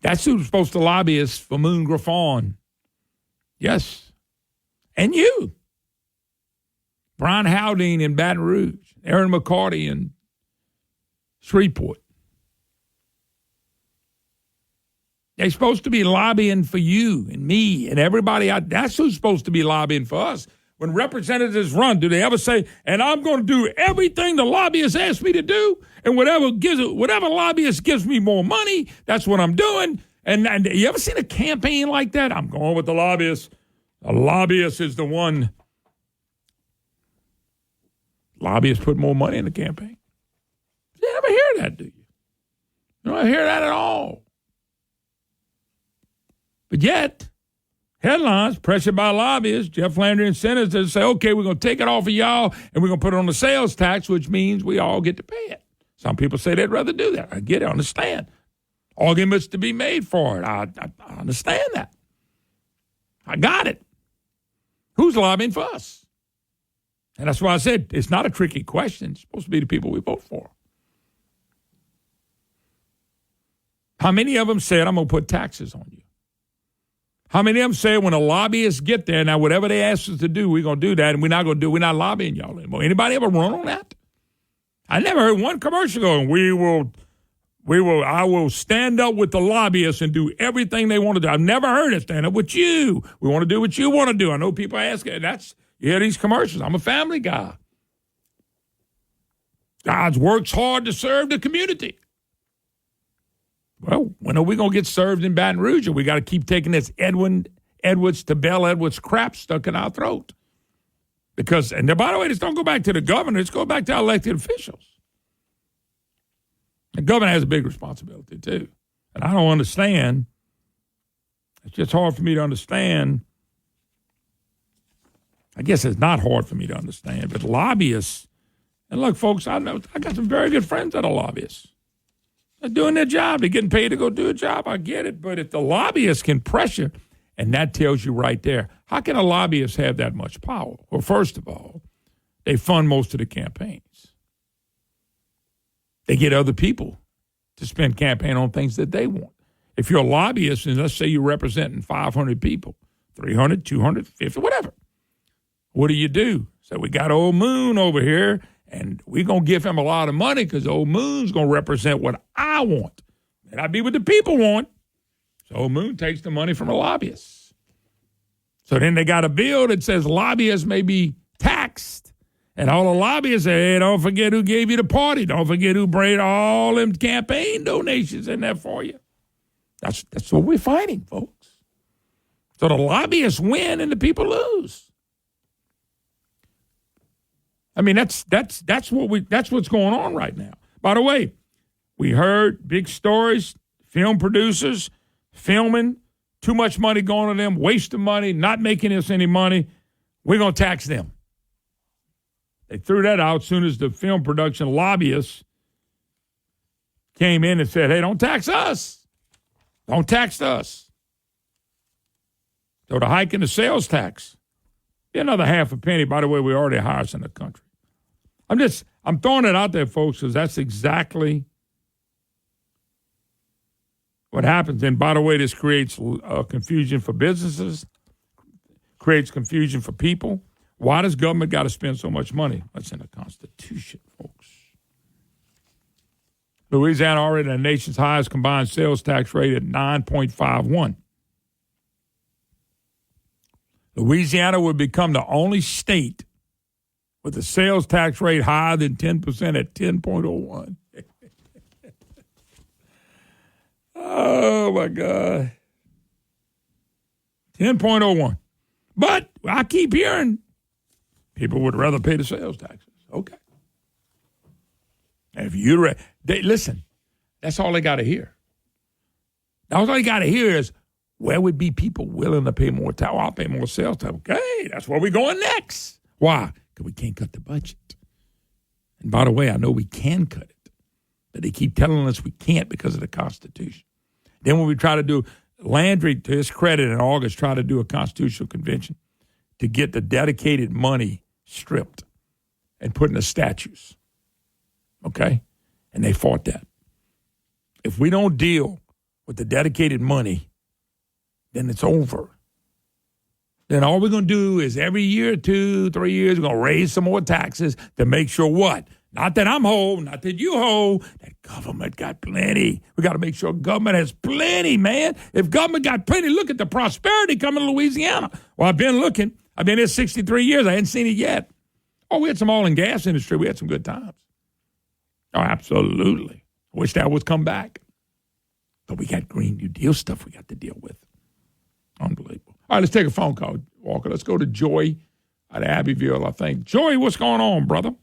That's who's supposed to lobby us for Moon Griffon. Yes. And you. Brian Haldane in Baton Rouge. Aaron McCarty in Shreveport. They're supposed to be lobbying for you and me and everybody out. That's who's supposed to be lobbying for us. When representatives run, do they ever say, and I'm going to do everything the lobbyist asked me to do, and whatever lobbyist gives me more money, that's what I'm doing? And you ever seen a campaign like that? I'm going with the lobbyist. The lobbyist is the one. Lobbyists put more money in the campaign. You never hear that, do you? You don't hear that at all. But yet, headlines, pressured by lobbyists, Jeff Landry and senators say, okay, we're going to take it off of y'all and we're going to put it on the sales tax, which means we all get to pay it. Some people say they'd rather do that. I get it, I understand. Arguments to be made for it. I understand that. I got it. Who's lobbying for us? And that's why I said it's not a tricky question. It's supposed to be the people we vote for. How many of them said, I'm going to put taxes on you? How many of them say when the lobbyists get there, now whatever they ask us to do, we're going to do that, and we're not lobbying y'all anymore. Anybody ever run on that? I never heard one commercial going, I will stand up with the lobbyists and do everything they want to do. I've never heard it. Stand up with you. We want to do what you want to do. I know people ask, you hear these commercials. I'm a family guy. God works hard to serve the community. Well, when are we going to get served in Baton Rouge? Or we got to keep taking this Edwards to Bell Edwards crap stuck in our throat? Because, and by the way, just don't go back to the governor. Let's go back to our elected officials. The governor has a big responsibility, too. And I don't understand. It's just hard for me to understand. I guess it's not hard for me to understand, but lobbyists, and look, folks, I got some very good friends that are lobbyists. They're doing their job. They're getting paid to go do a job. I get it. But if the lobbyists can pressure, and that tells you right there, how can a lobbyist have that much power? Well, first of all, they fund most of the campaigns. They get other people to spend campaign on things that they want. If you're a lobbyist, and let's say you're representing 500 people, 300, 250, whatever, what do? So we got old Moon over here, and we're going to give him a lot of money because old Moon's going to represent what I want. And I be what the people want. So old Moon takes the money from the lobbyists. So then they got a bill that says lobbyists may be taxed. And all the lobbyists say, hey, don't forget who gave you the party. Don't forget who brought all them campaign donations in there for you. That's what we're fighting, folks. So the lobbyists win and the people lose. I mean, that's what's going on right now. By the way, we heard big stories, film producers filming, too much money going to them, wasting money, not making us any money. We're going to tax them. They threw that out as soon as the film production lobbyists came in and said, hey, don't tax us. Don't tax us. So the hike in the sales tax, be another half a penny. By the way, we're already highest in the country. I'm throwing it out there, folks, because that's exactly what happens. And by the way, this creates confusion for businesses, creates confusion for people. Why does government got to spend so much money? That's in the Constitution, folks. Louisiana already the nation's highest combined sales tax rate at 9.51. Louisiana would become the only state with a sales tax rate higher than 10% at 10.01. Oh, my God. 10.01. But I keep hearing people would rather pay the sales taxes. Okay. And if you listen, that's all they got to hear. All they got to hear is, where would be people willing to pay more tax? I'll pay more sales tax. Okay, that's where we're going next. Why? Because we can't cut the budget. And by the way, I know we can cut it, but they keep telling us we can't because of the Constitution. Then when we try to do, Landry, to his credit, in August, tried to do a constitutional convention to get the dedicated money stripped and put in the statutes. Okay? And they fought that. If we don't deal with the dedicated money, then it's over. Then all we're going to do is every year, 2, 3 years, we're going to raise some more taxes to make sure what? Not that I'm whole, not that you whole, that government got plenty. We got to make sure government has plenty, man. If government got plenty, look at the prosperity coming to Louisiana. Well, I've been looking. I've been here 63 years. I hadn't seen it yet. Oh, we had some oil and gas industry. We had some good times. Oh, absolutely. Wish that would come back. But we got Green New Deal stuff we got to deal with. Unbelievable. All right, let's take a phone call, Walker. Let's go to Joy out of Abbeville, I think. Joy, what's going on, brother?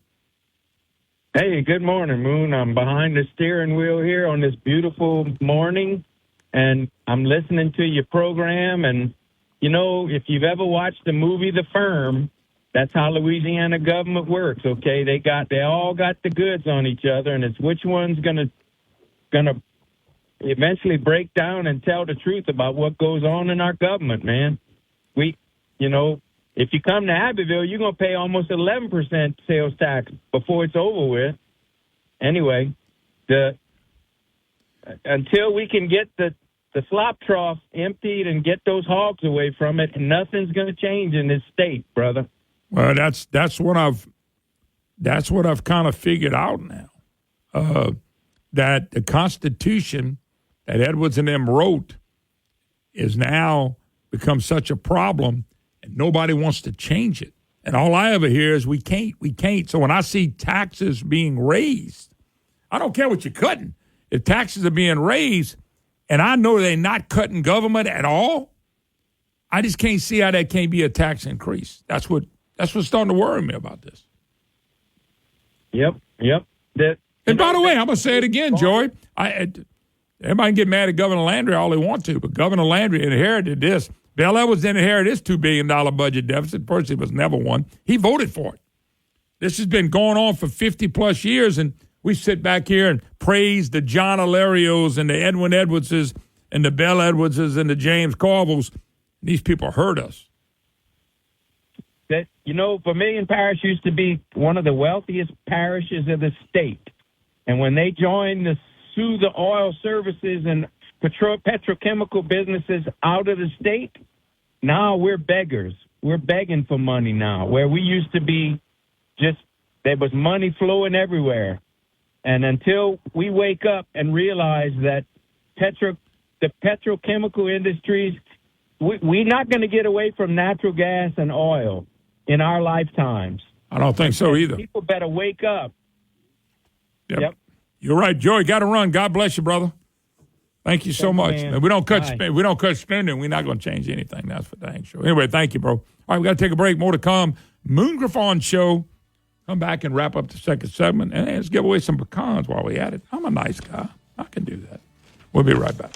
Hey, good morning, Moon. I'm behind the steering wheel here on this beautiful morning, and I'm listening to your program. And, you know, if you've ever watched the movie The Firm, that's how Louisiana government works, okay? They all got the goods on each other, and it's which one's gonna eventually break down and tell the truth about what goes on in our government, man. If you come to Abbeville, you're going to pay almost 11% sales tax before it's over with. Anyway, until we can get the the slop trough emptied and get those hogs away from it, and nothing's going to change in this state, brother. Well, that's what I've kind of figured out now. That the Constitution that Edwards and them wrote is now become such a problem, and nobody wants to change it. And all I ever hear is we can't. So when I see taxes being raised, I don't care what you're cutting. If taxes are being raised, and I know they're not cutting government at all, I just can't see how that can't be a tax increase. That's what's starting to worry me about this. Yep. And by the way, I'm going to say it again, Joey. Everybody can get mad at Governor Landry all they want to, but Governor Landry inherited this. Bill Edwards inherited this $2 billion budget deficit. Personally, was never one. He voted for it. This has been going on for 50-plus years, and we sit back here and praise the John Ilarios and the Edwin Edwardses and the Bell Edwardses and the James Carvilles. These people hurt us. That, Vermilion Parish used to be one of the wealthiest parishes of the state. And when they joined the oil services and petrochemical businesses out of the state, now we're beggars. We're begging for money now, where we used to be there was money flowing everywhere. And until we wake up and realize that the petrochemical industries, we're not going to get away from natural gas and oil in our lifetimes. I don't think so either. People better wake up. Yep. You're right, Joey. Got to run. God bless you, brother. Thank you so much. Man. We don't cut spending. We're not going to change anything. That's for dang sure. Anyway, thank you, bro. All right, we got to take a break. More to come. Moon Griffon Show. Come back and wrap up the second segment. And let's give away some pecans while we at it. I'm a nice guy. I can do that. We'll be right back.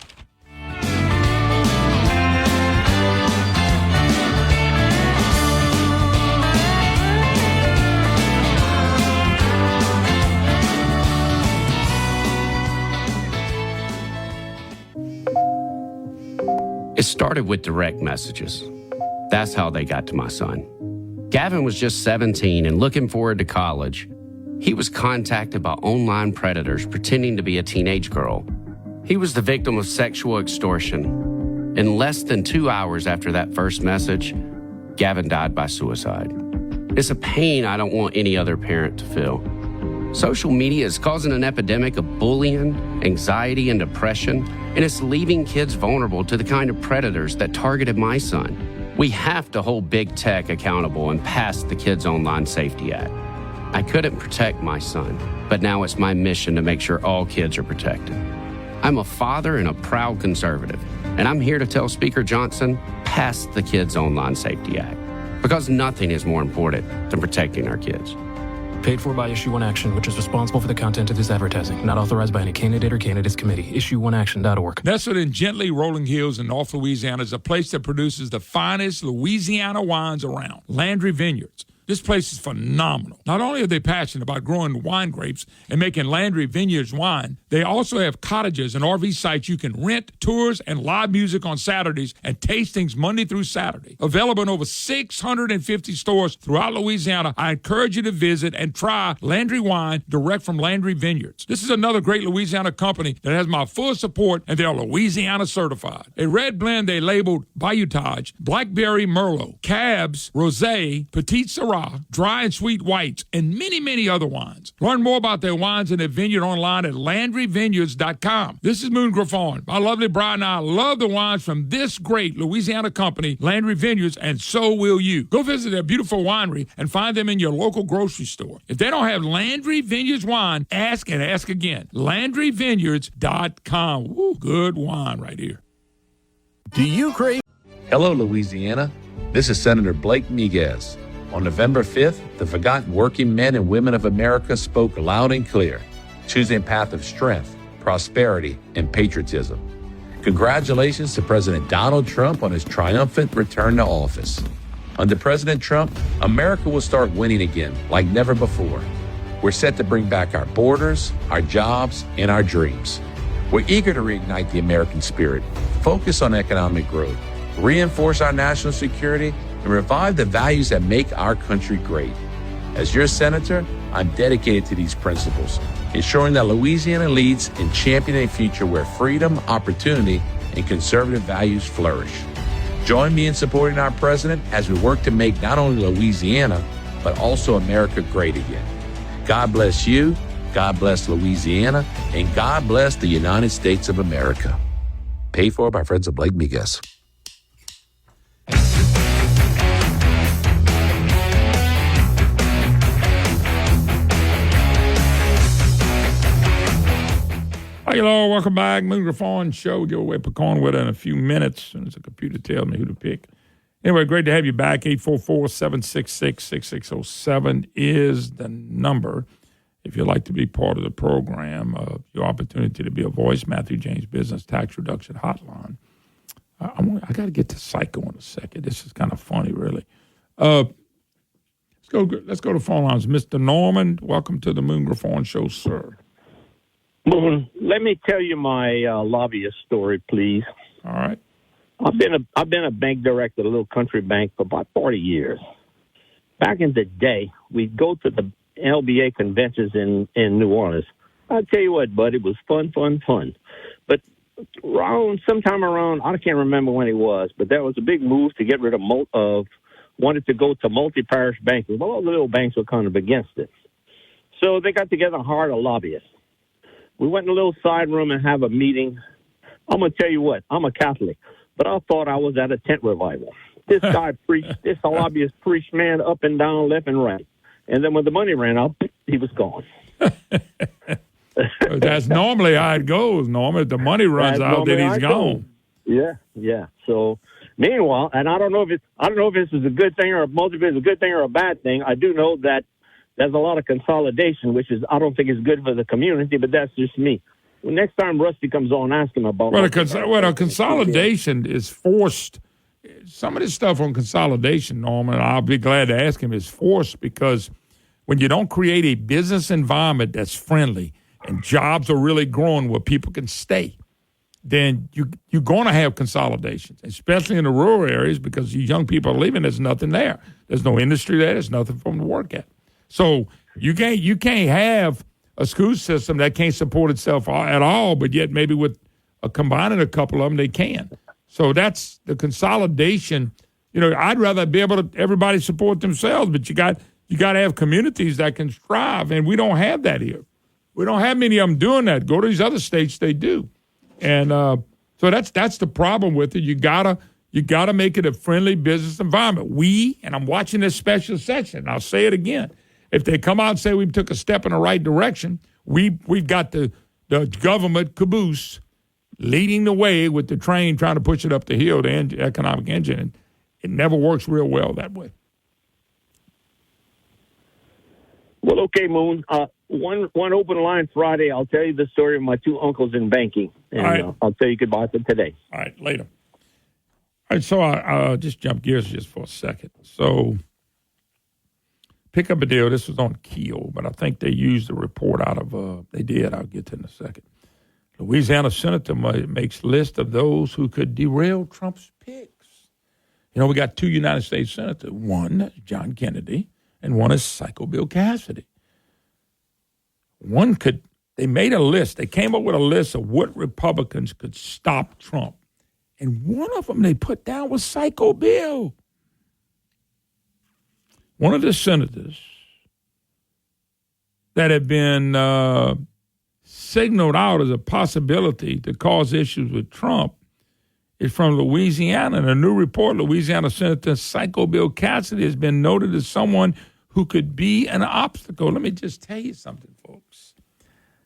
It started with direct messages. That's how they got to my son. Gavin was just 17 and looking forward to college. He was contacted by online predators pretending to be a teenage girl. He was the victim of sexual extortion. In less than 2 hours after that first message, Gavin died by suicide. It's a pain I don't want any other parent to feel. Social media is causing an epidemic of bullying, anxiety, and depression, and it's leaving kids vulnerable to the kind of predators that targeted my son. We have to hold big tech accountable and pass the Kids Online Safety Act. I couldn't protect my son, but now it's my mission to make sure all kids are protected. I'm a father and a proud conservative, and I'm here to tell Speaker Johnson, pass the Kids Online Safety Act, because nothing is more important than protecting our kids. Paid for by Issue One Action, which is responsible for the content of this advertising. Not authorized by any candidate or candidates committee. IssueOneAction.org. Nestled in gently rolling hills in North Louisiana is a place that produces the finest Louisiana wines around. Landry Vineyards. This place is phenomenal. Not only are they passionate about growing wine grapes and making Landry Vineyards wine, they also have cottages and RV sites you can rent, tours, and live music on Saturdays and tastings Monday through Saturday. Available in over 650 stores throughout Louisiana, I encourage you to visit and try Landry wine direct from Landry Vineyards. This is another great Louisiana company that has my full support, and they're Louisiana certified. A red blend they labeled Bayoutage, Blackberry Merlot, Cabs, Rosé, Petite Syrah, dry and sweet whites, and many, many other wines. Learn more about their wines and their vineyard online at LandryVineyards.com. This is Moon Griffon. My lovely bride and I love the wines from this great Louisiana company, Landry Vineyards, and so will you. Go visit their beautiful winery and find them in your local grocery store. If they don't have Landry Vineyards wine, ask and ask again. LandryVineyards.com. Woo, good wine right here. Do you crave? Hello, Louisiana. This is Senator Blake Miguez. On November 5th, the forgotten working men and women of America spoke loud and clear, choosing a path of strength, prosperity, and patriotism. Congratulations to President Donald Trump on his triumphant return to office. Under President Trump, America will start winning again like never before. We're set to bring back our borders, our jobs, and our dreams. We're eager to reignite the American spirit, focus on economic growth, reinforce our national security, and revive the values that make our country great. As your senator, I'm dedicated to these principles, ensuring that Louisiana leads in championing a future where freedom, opportunity, and conservative values flourish. Join me in supporting our president as we work to make not only Louisiana, but also America great again. God bless you, God bless Louisiana, and God bless the United States of America. Paid for by friends of Blake Miguez. Hi, hello, welcome back. Moon Griffon Show. We'll give away pecan with it in a few minutes, and the computer tells me who to pick. Anyway, great to have you back. 844-766-6607 is the number. If you'd like to be part of the program, your opportunity to be a voice, Matthew James Business Tax Reduction Hotline. I got to get to Psycho in a second. This is kind of funny, really. Let's go to phone lines. Mr. Norman, welcome to the Moon Griffon Show, sir. Moon, let me tell you my lobbyist story, please. All right. I've been a bank director at a little country bank for about 40 years. Back in the day, we'd go to the LBA conventions in New Orleans. I'll tell you what, bud, it was fun. But sometime around, I can't remember when it was, but there was a big move to get rid of wanted to go to multi-parish banking. Well, all the little banks were kind of against it. So they got together and hired a lobbyist. We went in a little side room and have a meeting. I'm going to tell you what, I'm a Catholic, but I thought I was at a tent revival. This guy preached, this lobbyist preached, man, up and down, left and right. And then when the money ran out, he was gone. That's normally how it goes, Norman. If the money runs out, then he's gone. Yeah. So, meanwhile, and I don't know if this is a good thing or most of it is a good thing or a bad thing. I do know that there's a lot of consolidation, which is I don't think is good for the community, but that's just me. Well, next time Rusty comes on, ask him about. Well, a consolidation is forced. Some of this stuff on consolidation, Norman, I'll be glad to ask him, is forced because when you don't create a business environment that's friendly and jobs are really growing where people can stay, then you're going to have consolidations, especially in the rural areas because these young people are leaving. There's nothing there. There's no industry there. There's nothing for them to work at. So you can't have a school system that can't support itself at all, but yet maybe with combining a couple of them, they can. So that's the consolidation. I'd rather be able to everybody support themselves, but you got to have communities that can strive, and we don't have that here. We don't have many of them doing that. Go to these other states, they do. And so that's the problem with it. You gotta make it a friendly business environment. And I'm watching this special session, and I'll say it again. If they come out and say we took a step in the right direction, we've got the government caboose leading the way with the train trying to push it up the hill, the economic engine. And it never works real well that way. Well, okay, Moon. One open line Friday. I'll tell you the story of my two uncles in banking. And right. I'll tell you goodbye for today. All right, later. All right, so I'll just jump gears just for a second. So pick up a deal. This was on Keel, but I think they used the report out of, they did. I'll get to it in a second. Louisiana senator makes list of those who could derail Trump's picks. We got two United States senators. One is John Kennedy, and one is Psycho Bill Cassidy. They made a list. They came up with a list of what Republicans could stop Trump. And one of them they put down was Psycho Bill. One of the senators that had been signaled out as a possibility to cause issues with Trump is from Louisiana. In a new report, Louisiana Senator Psycho Bill Cassidy has been noted as someone who could be an obstacle. Let me just tell you something, folks.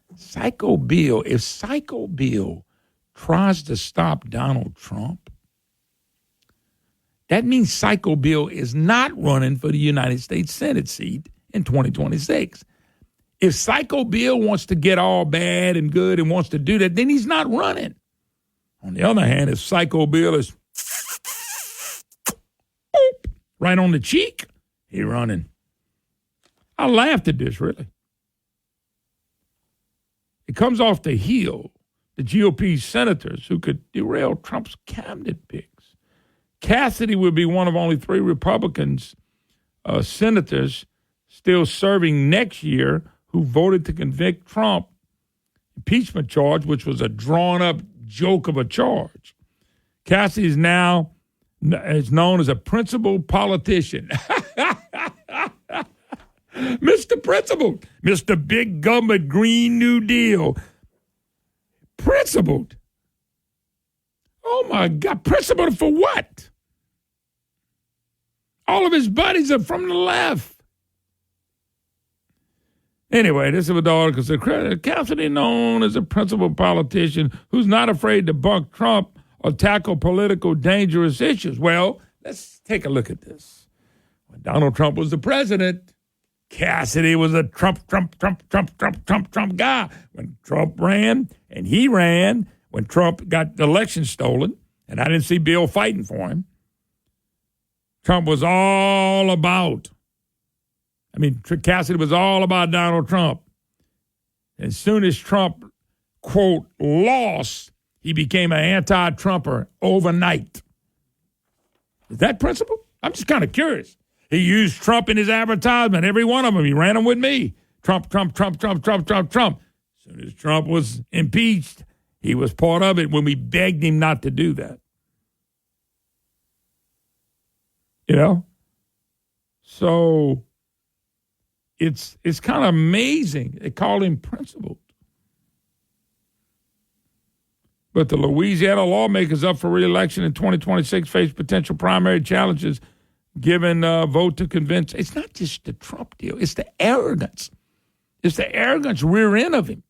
If Psycho Bill tries to stop Donald Trump, that means Psycho Bill is not running for the United States Senate seat in 2026. If Psycho Bill wants to get all bad and good and wants to do that, then he's not running. On the other hand, if Psycho Bill is right on the cheek, he's running. I laughed at this, really. It comes off the heel, the GOP senators who could derail Trump's cabinet picks. Cassidy would be one of only 3 Republicans, senators still serving next year who voted to convict Trump impeachment charge, which was a drawn-up joke of a charge. Cassidy is now known as a principal politician. Mr. Principled. Mr. Big Government Green New Deal. Principled. Oh, my God. Principled for what? All of his buddies are from the left. Anyway, this is what the article said. Cassidy, known as a principled politician who's not afraid to buck Trump or tackle political dangerous issues. Well, let's take a look at this. When Donald Trump was the president, Cassidy was a Trump guy. When Trump ran, and he ran, when Trump got the election stolen, and I didn't see Bill fighting for him, Trump was all about, Cassidy was all about Donald Trump. As soon as Trump, quote, lost, he became an anti-Trumper overnight. Is that principle? I'm just kind of curious. He used Trump in his advertisement, every one of them. He ran them with me. Trump. As soon as Trump was impeached, he was part of it when we begged him not to do that. You know? So it's kind of amazing. They call him principled. But the Louisiana lawmakers up for re-election in 2026 face potential primary challenges given vote to convince. It's not just the Trump deal. It's the arrogance. It's the arrogance rear end of him.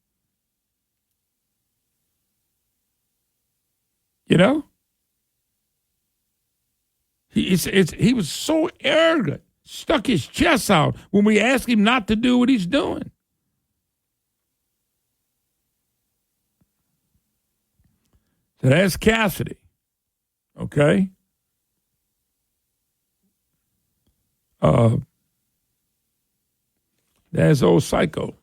You know? He was so arrogant, stuck his chest out when we asked him not to do what he's doing. So that's Cassidy, okay? There's old Psycho.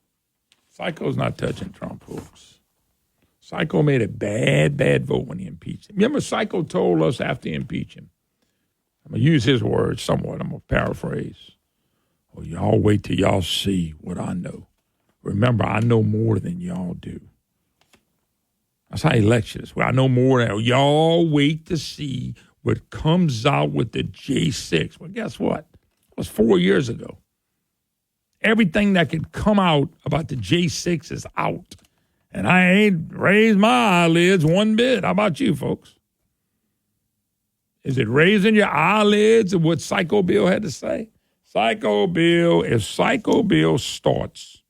Psycho's not touching Trump, folks. Psycho made a bad vote when he impeached him. Remember, Psycho told us after he impeached him, I'm going to use his words somewhat. I'm going to paraphrase. Oh, y'all wait till y'all see what I know. Remember, I know more than y'all do. That's how he lectured us. Well, I know more than y'all. Wait to see what comes out with the J6. Well, guess what? It was 4 years ago. Everything that could come out about the J6 is out. And I ain't raised my eyelids one bit. How about you, folks? Is it raising your eyelids at what Psycho Bill had to say? Psycho Bill, if Psycho Bill starts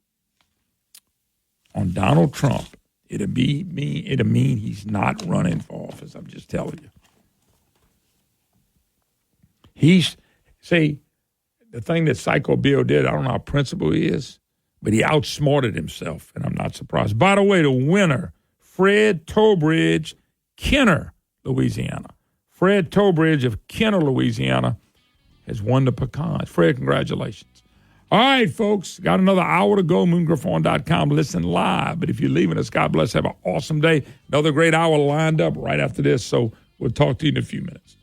on Donald Trump, it'll mean he's not running for office. I'm just telling you. The thing that Psycho Bill did, I don't know how principled he is, but he outsmarted himself, and I'm not surprised. By the way, the winner, Fred Tobridge, Kenner, Louisiana. Fred Tobridge of Kenner, Louisiana, has won the pecans. Fred, congratulations. All right, folks, got another hour to go. MoonGriffon.com. Listen live. But if you're leaving us, God bless. Have an awesome day. Another great hour lined up right after this. So we'll talk to you in a few minutes.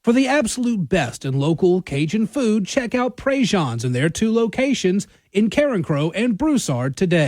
For the absolute best in local Cajun food, check out Prejean's in their 2 locations in Carencro and Broussard today.